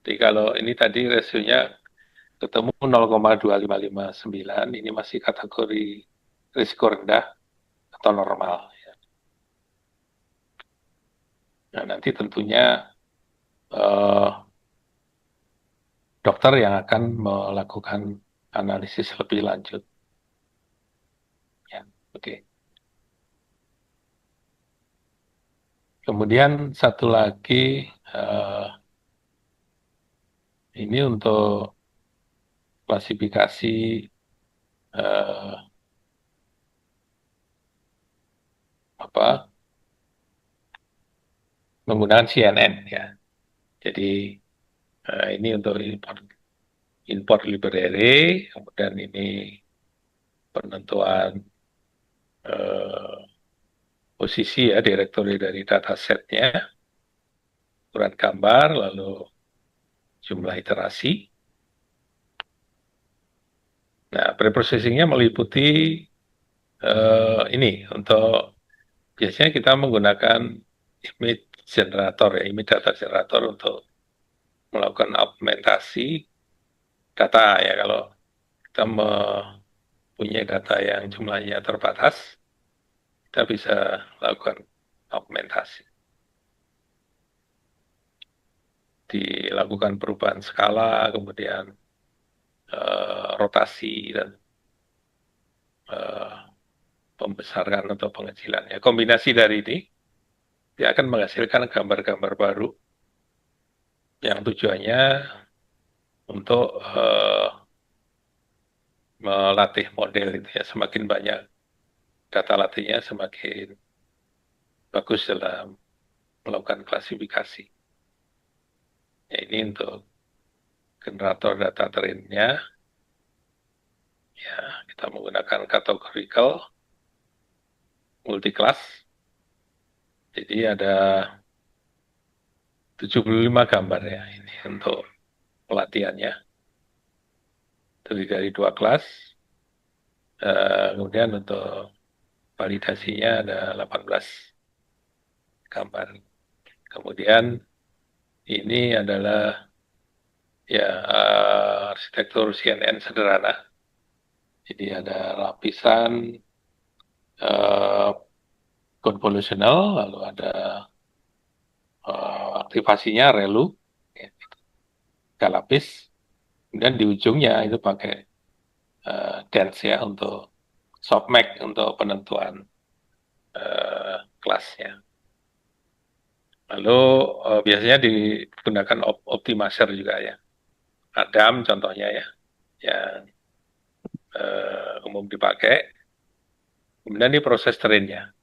Jadi kalau ini tadi rasionya ketemu 0,2559, ini masih kategori risiko rendah atau normal. Ya. Nah, nanti tentunya dokter yang akan melakukan analisis lebih lanjut. Ya, oke. Kemudian satu lagi, ini untuk klasifikasi apa menggunakan CNN ya. Jadi ini untuk import library, kemudian ini penentuan posisi ya direktori dari datasetnya, ukuran gambar, lalu jumlah iterasi. Nah, preprocessingnya meliputi ini untuk biasanya kita menggunakan image generator ya, image data generator untuk melakukan augmentasi data ya. Kalau kita mempunyai data yang jumlahnya terbatas, kita bisa lakukan augmentasi. Dilakukan perubahan skala, kemudian rotasi dan pembesaran atau pengecilan. Ya, kombinasi dari ini dia akan menghasilkan gambar-gambar baru yang tujuannya untuk melatih model itu ya. Semakin banyak data latihnya, semakin bagus dalam melakukan klasifikasi. Ya, ini untuk generator data trainnya. Ya, kita menggunakan categorical multiclass. Jadi ada 75 gambar ya ini untuk pelatihannya. Terdiri dari 2 kelas. Kemudian untuk validasinya ada 18 gambar. Kemudian ini adalah ya arsitektur CNN sederhana. Jadi ada lapisan convolutional, lalu ada aktivasinya relu, ya, 3 lapis. Kemudian di ujungnya itu pakai dense ya untuk softmax untuk penentuan kelasnya. Lalu biasanya digunakan optimizer juga ya. Adam contohnya ya, yang umum dipakai. Kemudian ini proses trainnya.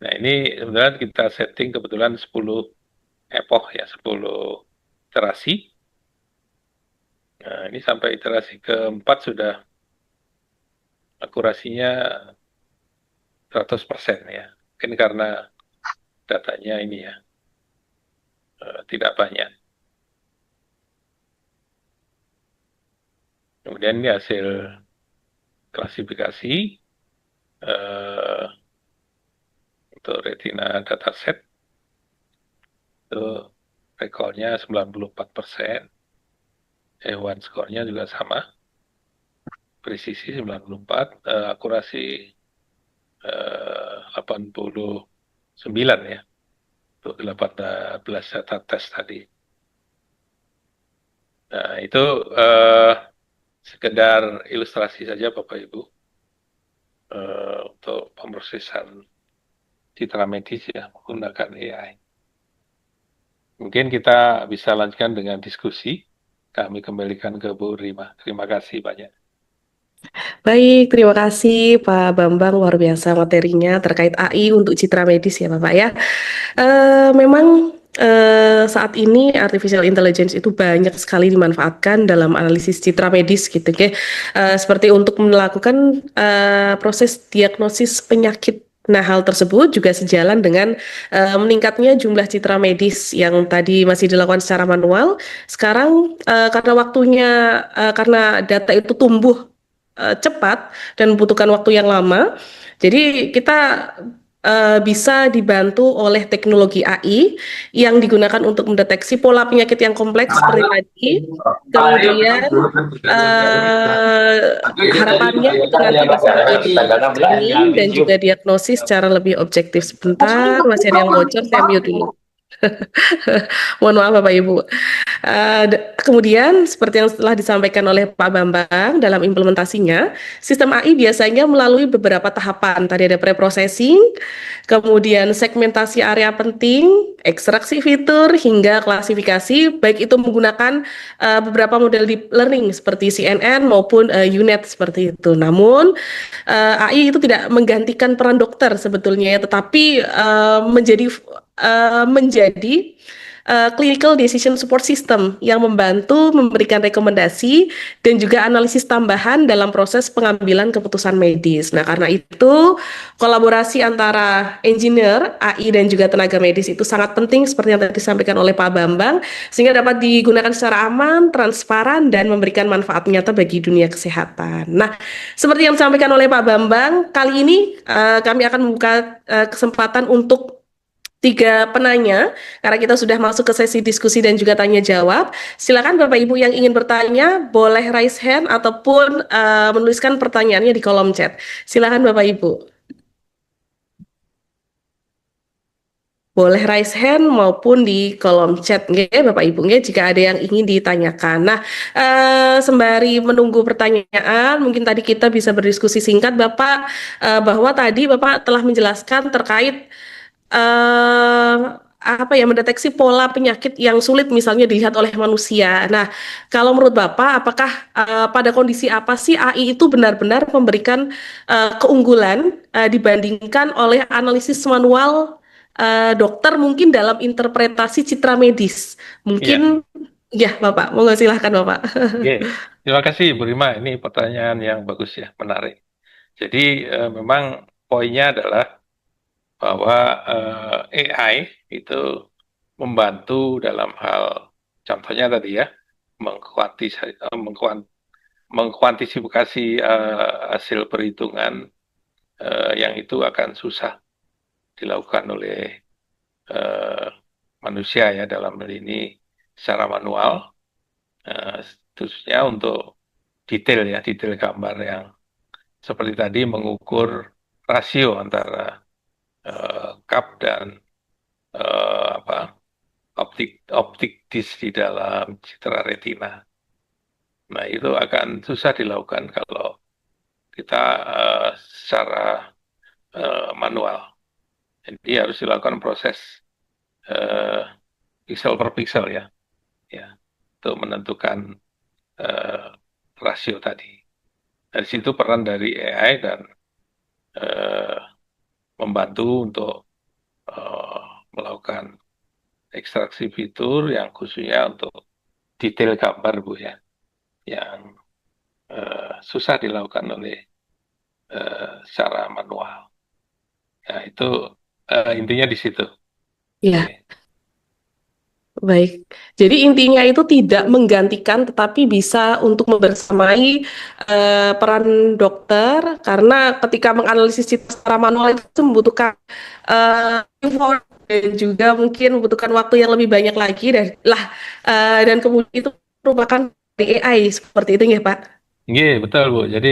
Nah ini sebenarnya kita setting kebetulan 10 epoch ya, 10 iterasi. Nah ini sampai iterasi keempat sudah akurasinya 100% ya. Mungkin karena datanya ini ya tidak banyak. Kemudian ini hasil klasifikasi untuk retina dataset itu rekornya 94%, A1 skornya juga sama, presisi 94, akurasi 89 ya, untuk 18 data tes tadi. Nah, itu sekedar ilustrasi saja Bapak Ibu untuk pemrosesan citra medis ya menggunakan AI. Mungkin kita bisa lanjutkan dengan diskusi. Kami kembalikan ke Bu Rima. Terima kasih banyak. Baik, terima kasih Pak Bambang, luar biasa materinya terkait AI untuk citra medis ya Bapak ya. Memang saat ini artificial intelligence itu banyak sekali dimanfaatkan dalam analisis citra medis gitu ya. Seperti untuk melakukan proses diagnosis penyakit. Nah, hal tersebut juga sejalan dengan meningkatnya jumlah citra medis yang tadi masih dilakukan secara manual. Sekarang karena waktunya, karena data itu tumbuh cepat dan membutuhkan waktu yang lama. Jadi kita bisa dibantu oleh teknologi AI yang digunakan untuk mendeteksi pola penyakit yang kompleks seperti tadi. Kemudian harapannya itu nanti bisa menjadi screening dan juga diagnosis secara lebih objektif. Sebentar, masih ada yang bocor, saya mute dulu. Mohon maaf Bapak Ibu. Kemudian, seperti yang telah disampaikan oleh Pak Bambang dalam implementasinya, sistem AI biasanya melalui beberapa tahapan. Tadi ada preprocessing, kemudian segmentasi area penting, ekstraksi fitur, hingga klasifikasi, baik itu menggunakan beberapa model deep learning seperti CNN maupun UNet seperti itu. Namun, AI itu tidak menggantikan peran dokter sebetulnya ya, tetapi menjadi clinical decision support system yang membantu memberikan rekomendasi dan juga analisis tambahan dalam proses pengambilan keputusan medis. Nah, karena itu kolaborasi antara engineer, AI dan juga tenaga medis itu sangat penting seperti yang tadi disampaikan oleh Pak Bambang sehingga dapat digunakan secara aman, transparan dan memberikan manfaat nyata bagi dunia kesehatan. Nah, seperti yang disampaikan oleh Pak Bambang, kali ini kami akan membuka kesempatan untuk 3 penanya, karena kita sudah masuk ke sesi diskusi dan juga tanya jawab. Silakan Bapak Ibu yang ingin bertanya, boleh raise hand ataupun menuliskan pertanyaannya di kolom chat. Silakan Bapak Ibu. Boleh raise hand maupun di kolom chat, nggih, Bapak Ibu, nggih, jika ada yang ingin ditanyakan. Nah, sembari menunggu pertanyaan, mungkin tadi kita bisa berdiskusi singkat, Bapak, bahwa tadi Bapak telah menjelaskan terkait apa ya, mendeteksi pola penyakit yang sulit misalnya dilihat oleh manusia. Nah, kalau menurut Bapak, apakah pada kondisi apa sih AI itu benar-benar memberikan keunggulan dibandingkan oleh analisis manual dokter mungkin dalam interpretasi citra medis? Iya, Mungkin ya, Bapak. Monggo silahkan Bapak. oke. Terima kasih Bu Rima. Ini pertanyaan yang bagus ya, menarik. Jadi memang poinnya adalah bahwa AI itu membantu dalam hal, contohnya tadi ya, mengkuantifikasi hasil perhitungan yang itu akan susah dilakukan oleh manusia ya, dalam hal ini secara manual, khususnya untuk detail ya, detail gambar yang seperti tadi mengukur rasio antara cup dan optik disk di dalam citra retina. Nah, itu akan susah dilakukan kalau kita secara manual. Jadi harus dilakukan proses pixel per pixel ya, untuk menentukan rasio tadi. Dari situ peran dari AI dan membantu untuk melakukan ekstraksi fitur yang khususnya untuk detail gambar Bu ya, yang susah dilakukan oleh secara manual. Nah, itu intinya di situ. Ya. Oke. Baik, jadi intinya itu tidak menggantikan, tetapi bisa untuk membersamai peran dokter, karena ketika menganalisis secara manual itu membutuhkan effort dan juga mungkin membutuhkan waktu yang lebih banyak lagi dan kemudian itu merupakan AI seperti itu ya Pak. Iya, betul Bu. Jadi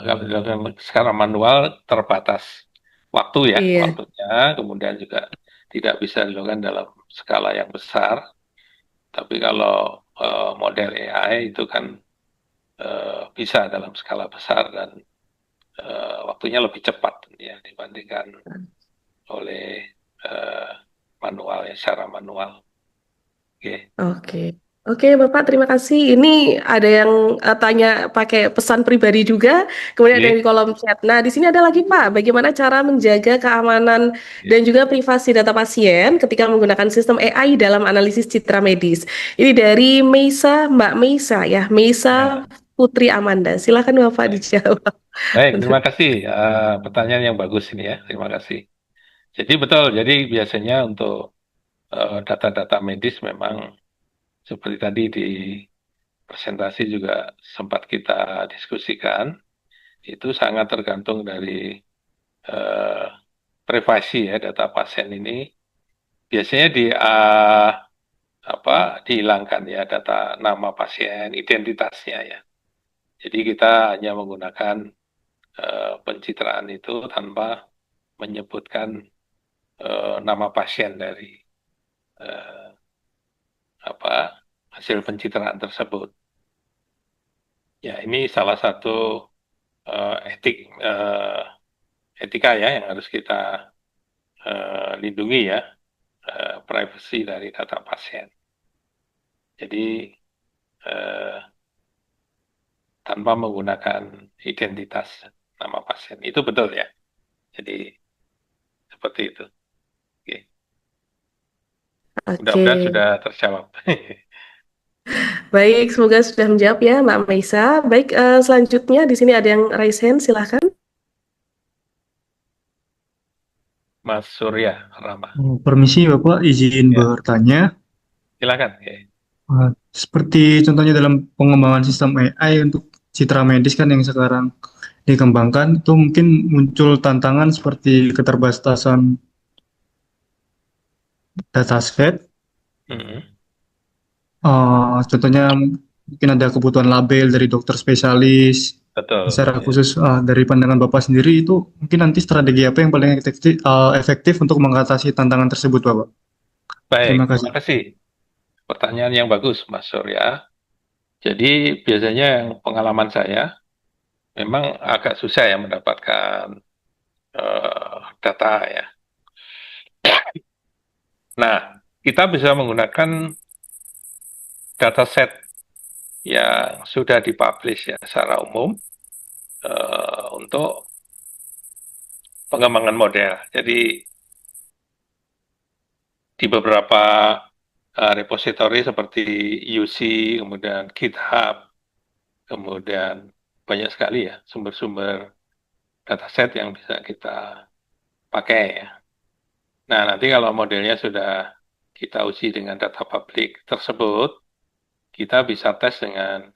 kalau dilakukan secara manual terbatas waktu ya, Iya. waktunya, kemudian juga tidak bisa dilakukan dalam skala yang besar. Tapi kalau model AI itu kan bisa dalam skala besar dan waktunya lebih cepat ya dibandingkan oleh eh, manual ya, secara manual. Oke. Oke. Oke, Bapak, terima kasih. Ini ada yang tanya pakai pesan pribadi juga, kemudian ada yang Oke. di kolom chat. Nah, di sini ada lagi, Pak, bagaimana cara menjaga keamanan Oke. dan juga privasi data pasien ketika menggunakan sistem AI dalam analisis citra medis. Ini dari Meisa, Mbak Meisa ya, Meisa Ya, Putri Amanda. Silakan Bapak baik. dijawab. Baik, terima kasih. Pertanyaan yang bagus ini ya. Terima kasih. Jadi betul, jadi biasanya untuk data-data medis memang seperti tadi di presentasi juga sempat kita diskusikan, itu sangat tergantung dari eh, privasi ya data pasien ini. Biasanya dihilangkan ya data nama pasien, identitasnya ya. Jadi kita hanya menggunakan pencitraan itu tanpa menyebutkan nama pasien dari eh, apa hasil pencitraan tersebut. Ya, ini salah satu etika ya yang harus kita lindungi ya, privacy dari data pasien. Jadi eh, tanpa menggunakan identitas nama pasien itu betul ya. Jadi seperti itu. Oke. Oke. Mudah-mudahan sudah terjawab. Baik, semoga sudah menjawab ya, Mbak Meisa. Baik, selanjutnya di sini ada yang raise hand, silahkan. Mas Surya Rama. Permisi Bapak, izin Ya, bertanya. silakan. Oke. Seperti contohnya dalam pengembangan sistem AI untuk citra medis kan yang sekarang dikembangkan, itu mungkin muncul tantangan seperti keterbatasan dataset. Mhm. Contohnya mungkin ada kebutuhan label dari dokter spesialis. Betul. Secara Ya. khusus dari pandangan Bapak sendiri itu mungkin nanti strategi apa yang paling efektif untuk mengatasi tantangan tersebut, Bapak? Baik, Terima terima kasih. kasih. Pertanyaan yang bagus, Mas Surya. Jadi biasanya yang pengalaman saya memang agak susah ya mendapatkan data ya. Nah, kita bisa menggunakan dataset yang sudah dipublish ya secara umum untuk pengembangan model. Jadi di beberapa repository seperti UC, kemudian GitHub, kemudian banyak sekali ya sumber-sumber dataset yang bisa kita pakai ya. Nah, nanti kalau modelnya sudah kita uji dengan data publik tersebut, kita bisa tes dengan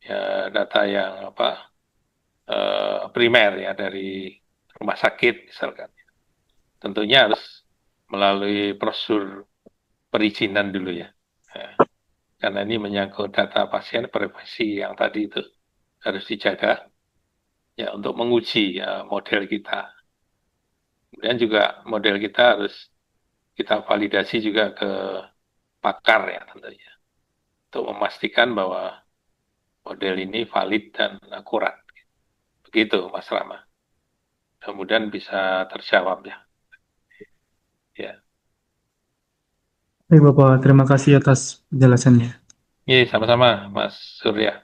ya, data yang primer ya dari rumah sakit misalkan. Tentunya harus melalui prosedur perizinan dulu ya. Ya. Karena ini menyangkut data pasien privasi yang tadi itu harus dijaga ya untuk menguji ya, model kita. Kemudian juga model kita harus kita validasi juga ke pakar ya tentunya untuk memastikan bahwa model ini valid dan akurat. Begitu Mas Rama. Kemudian bisa terjawab ya. Ya. Baik Bapak, terima kasih atas penjelasannya. Iya, sama-sama Mas Surya.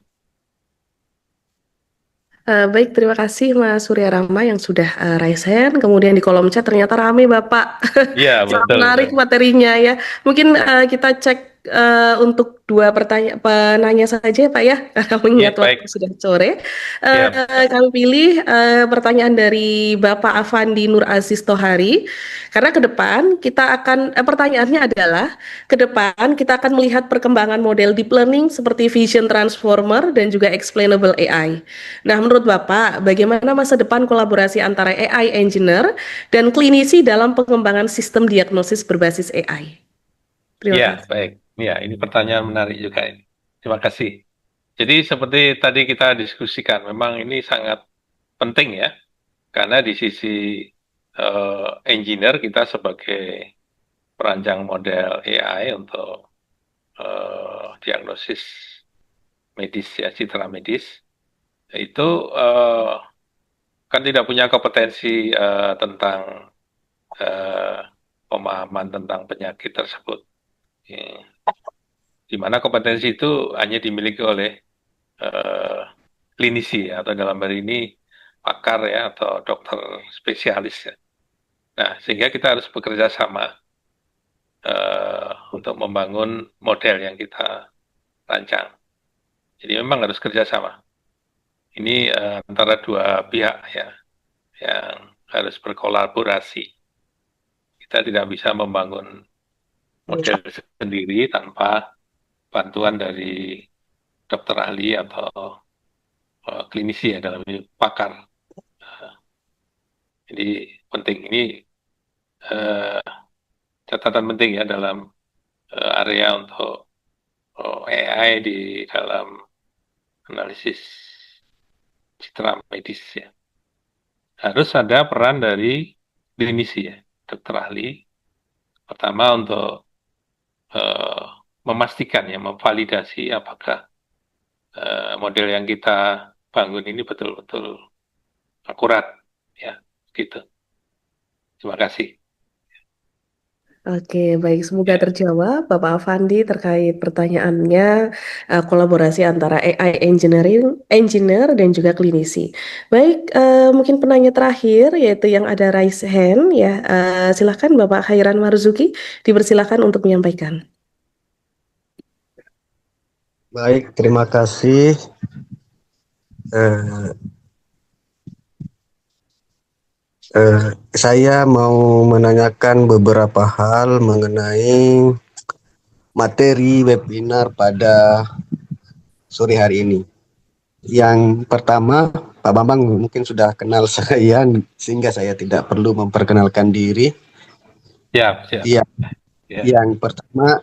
Baik, terima kasih Mas Surya Rama yang sudah raise hand. Kemudian di kolom chat ternyata rame Bapak. Iya, Sangat betul, menarik betul. materinya ya. Mungkin Ya. kita cek untuk dua penanya saja ya Pak ya. Iya, Mengingat baik. waktu sudah sore. Ya, Kami pilih pertanyaan dari Bapak Afandi Nur Aziz Tohari. Karena ke depan kita akan, pertanyaannya adalah, ke depan kita akan melihat perkembangan model deep learning seperti vision transformer dan juga explainable AI. Nah, menurut Bapak, bagaimana masa depan kolaborasi antara AI engineer dan klinisi dalam pengembangan sistem diagnosis berbasis AI? Terima ya, kasih. baik. Ya, ini pertanyaan menarik juga ini. Terima kasih. Jadi seperti tadi kita diskusikan, memang ini sangat penting ya, karena di sisi engineer kita sebagai perancang model AI untuk diagnosis medis ya, citra medis, itu kan tidak punya kompetensi tentang eh, pemahaman tentang penyakit tersebut. Ya. Di mana kompetensi itu hanya dimiliki oleh eh, klinisi ya, atau dalam hal ini pakar ya atau dokter spesialis ya. Nah, sehingga kita harus bekerja sama untuk membangun model yang kita rancang. Jadi memang harus kerjasama. Ini antara dua pihak ya yang harus berkolaborasi. Kita tidak bisa membangun model sendiri tanpa bantuan dari dokter ahli atau klinisi ya dalam ini pakar. Jadi penting ini uh, catatan penting ya dalam area untuk AI di dalam analisis citra medis ya. Harus ada peran dari klinisi ya, dokter ahli. Pertama untuk uh, memastikan ya, memvalidasi apakah model yang kita bangun ini betul-betul akurat ya, gitu. Terima kasih. Oke, baik. Semoga Ya. terjawab, Bapak Afandi, terkait pertanyaannya kolaborasi antara AI engineer dan juga klinisi. Baik, mungkin penanya terakhir yaitu yang ada raise hand ya. Silakan Bapak Khairan Marzuki, dipersilakan untuk menyampaikan. Baik, terima kasih. Eh, saya mau menanyakan beberapa hal mengenai materi webinar pada sore hari ini. Yang pertama, Pak Bambang mungkin sudah kenal saya sehingga saya tidak perlu memperkenalkan diri. Siap, siap. Ya, Ya. yang pertama,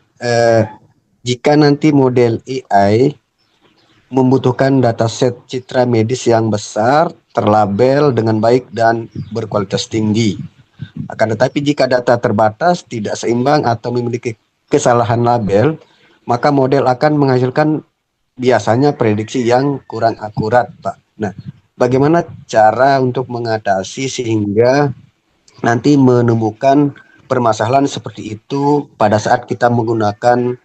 jika nanti model AI membutuhkan dataset citra medis yang besar, terlabel dengan baik dan berkualitas tinggi. Akan tetapi jika data terbatas, tidak seimbang atau memiliki kesalahan label, maka model akan menghasilkan biasanya prediksi yang kurang akurat, Pak. Nah, bagaimana cara untuk mengatasi sehingga nanti menemukan permasalahan seperti itu pada saat kita menggunakan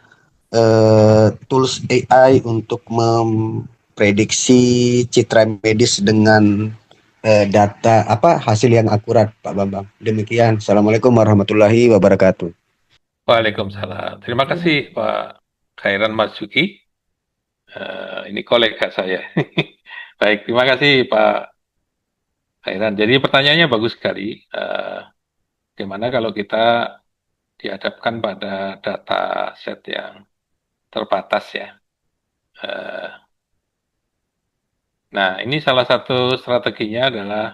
tools AI untuk memprediksi citra medis dengan data hasil yang akurat, Pak Bambang. Demikian. Assalamualaikum warahmatullahi wabarakatuh. Waalaikumsalam. Terima kasih Pak Khairan Marzuki. Ini kolega saya. Baik, terima kasih Pak Khairan. Jadi pertanyaannya bagus sekali. Gimana kalau kita dihadapkan pada data set yang terbatas ya. Nah, ini salah satu strateginya adalah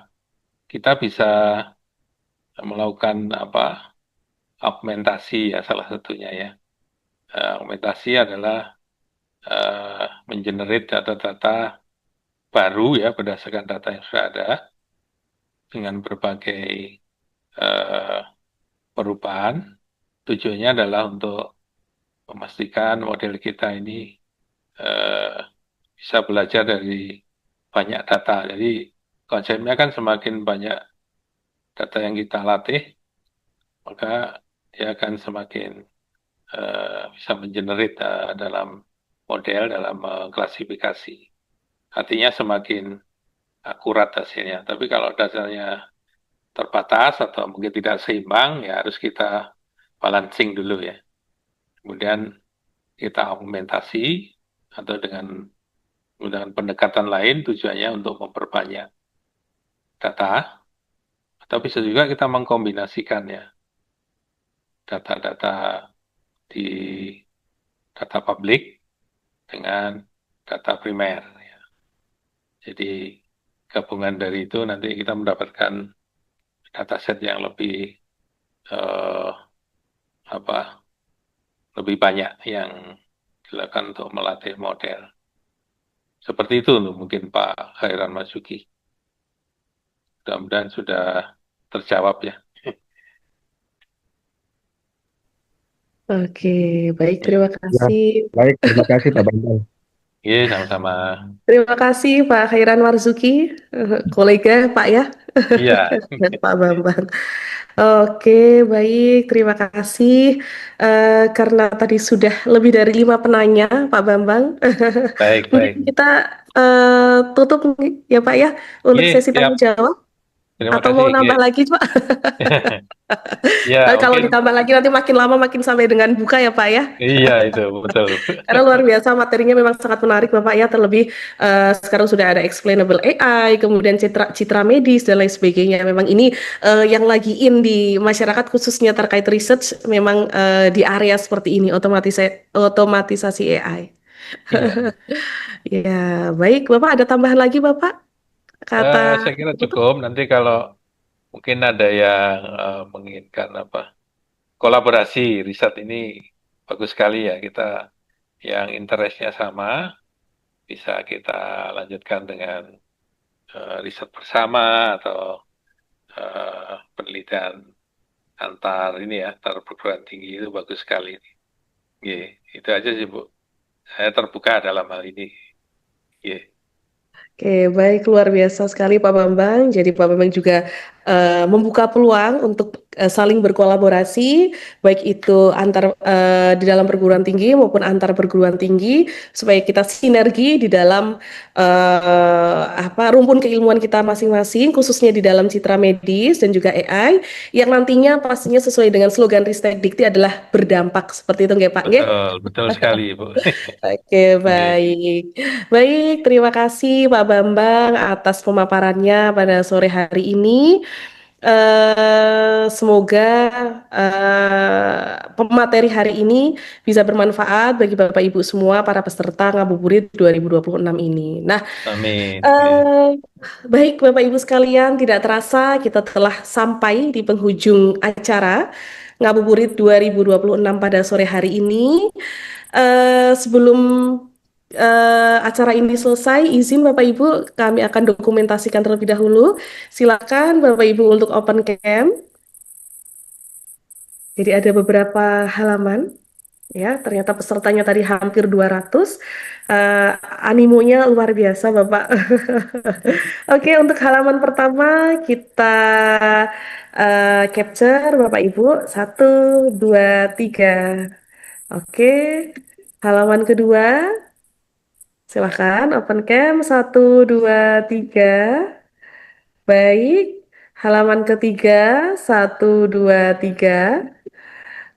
kita bisa melakukan augmentasi ya, salah satunya ya. Augmentasi adalah mengenerate data-data baru ya berdasarkan data yang sudah ada dengan berbagai perubahan. Tujuannya adalah untuk memastikan model kita ini bisa belajar dari banyak data. Jadi konsepnya kan semakin banyak data yang kita latih, maka dia akan semakin bisa mengenerate dalam model, dalam klasifikasi. Artinya semakin akurat hasilnya. Tapi kalau dasarnya terbatas atau mungkin tidak seimbang, ya harus kita balancing dulu ya. Kemudian kita augmentasi atau dengan pendekatan lain tujuannya untuk memperbanyak data, atau bisa juga kita mengkombinasikan ya data-data di data publik dengan data primer. Ya. Jadi gabungan dari itu nanti kita mendapatkan dataset yang lebih lebih banyak yang dilakukan untuk melatih model. Seperti itu untuk mungkin Pak Khairan Marzuki. Mudah-mudahan sudah terjawab ya. Oke, baik, Ya, terima Ya, kasih. baik, terima kasih Pak Bambang. iya, sama-sama. Terima kasih Pak Khairan Marzuki, kolega Pak ya, Iya, dan Pak Bambang. Oke, baik, terima kasih. Karena tadi sudah lebih dari 5 penanya, Pak Bambang. Mungkin baik. kita tutup ya Pak ya, untuk Iya, sesi tanya siap. jawab. Terima Atau kasih. mau Iya. nambah lagi, Pak? Ya, Kalau mungkin. ditambah lagi nanti makin lama makin sampai dengan buka ya Pak ya. Iya, itu betul. Karena luar biasa materinya memang sangat menarik Bapak ya, terlebih sekarang sudah ada explainable AI, kemudian citra medis dan lain sebagainya. Memang ini yang lagi in di masyarakat khususnya terkait research memang di area seperti ini otomatisasi AI. Iya. Ya, baik Bapak ada tambahan lagi Bapak? Kata Saya kira cukup. Nanti kalau mungkin ada yang menginginkan kolaborasi riset ini bagus sekali ya. Kita yang interestnya sama bisa kita lanjutkan dengan riset bersama atau penelitian antar perguruan tinggi itu bagus sekali. Iya, itu aja sih Bu. Saya terbuka dalam hal ini. Iya. Oke, baik, luar biasa sekali Pak Bambang. Jadi Pak Bambang juga membuka peluang untuk saling berkolaborasi, baik itu antar di dalam perguruan tinggi maupun antar perguruan tinggi, supaya kita sinergi di dalam rumpun keilmuan kita masing-masing, khususnya di dalam citra medis dan juga AI, yang nantinya pastinya sesuai dengan slogan Ristek Dikti adalah berdampak seperti itu, nggak Pak? Nggak? Betul sekali Bu. Oke, Iya. baik. Baik, terima kasih Pak Bambang atas pemaparannya pada sore hari ini. Semoga pemateri hari ini bisa bermanfaat bagi Bapak Ibu semua para peserta Ngabuburit 2026 ini. Nah, Amin. Iya. eh, baik Bapak Ibu sekalian, tidak terasa kita telah sampai di penghujung acara Ngabuburit 2026 pada sore hari ini. Sebelum acara ini selesai, izin Bapak Ibu, kami akan dokumentasikan terlebih dahulu. Silakan Bapak Ibu untuk open cam. Jadi ada beberapa halaman, ya. Ternyata pesertanya tadi hampir 200. Animonya luar biasa, Bapak. Oke, untuk halaman pertama kita capture, Bapak Ibu. Satu, dua, tiga. Oke, halaman kedua. Silahkan open cam 1, 2, 3. Baik. Halaman ketiga 1, 2, 3.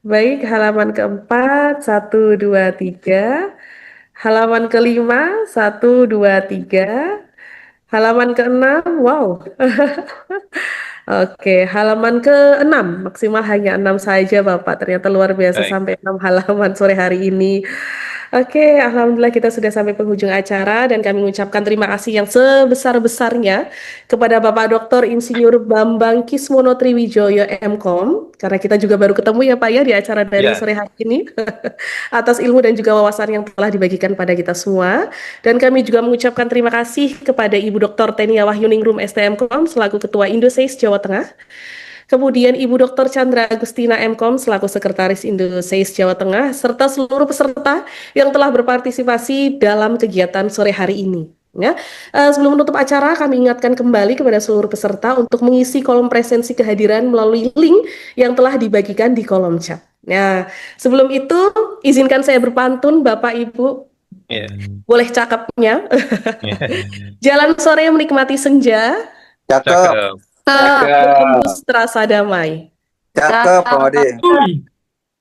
Baik. Halaman keempat 1, 2, 3. Halaman kelima 1, 2, 3. Halaman keenam, wow. Oke, halaman ke-6 maksimal hanya 6 saja Bapak. Ternyata luar biasa Baik. sampai 6 halaman sore hari ini. Oke, alhamdulillah kita sudah sampai penghujung acara dan kami mengucapkan terima kasih yang sebesar-besarnya kepada Bapak Dr. Insinyur Bambang Kismono Triwijoyo MKom, karena kita juga baru ketemu ya Pak ya di acara daring Ya. sore hari ini, atas ilmu dan juga wawasan yang telah dibagikan pada kita semua. Dan kami juga mengucapkan terima kasih kepada Ibu Dr. Tenia Wahyuningrum STMKom selaku Ketua Indoseis Jawa Tengah. Kemudian Ibu Dr. Chandra Agustina MKom selaku Sekretaris Indoseis Jawa Tengah, serta seluruh peserta yang telah berpartisipasi dalam kegiatan sore hari ini. Ya, sebelum menutup acara, kami ingatkan kembali kepada seluruh peserta untuk mengisi kolom presensi kehadiran melalui link yang telah dibagikan di kolom chat. Nah, sebelum itu, izinkan saya berpantun, Bapak Ibu. Ya. Boleh cakepnya. Ya. Jalan sore menikmati senja, Cakep, berhembus terasa damai. cakep, Pak Odi.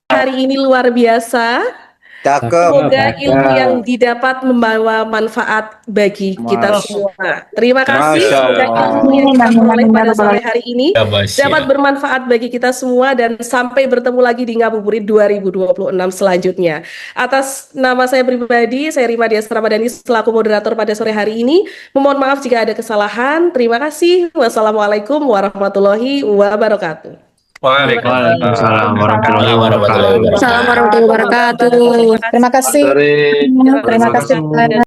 Hari ini luar biasa. Cakep. Semoga ilmu yang didapat membawa manfaat bagi kita semua. Terima kasih. Masya Semoga Allah. ilmu yang kita peroleh pada sore hari ini Ya, Bos, dapat ya. bermanfaat bagi kita semua dan sampai bertemu lagi di Ngabuburit 2026 selanjutnya. Atas nama saya pribadi, saya Rima Dias Ramadhani selaku moderator pada sore hari ini. Memohon maaf jika ada kesalahan. Terima kasih. Wassalamualaikum warahmatullahi wabarakatuh. Waalaikumsalam warahmatullahi wabarakatuh. Assalamualaikum warahmatullahi wabarakatuh. Terima kasih. Sore. Terima kasih.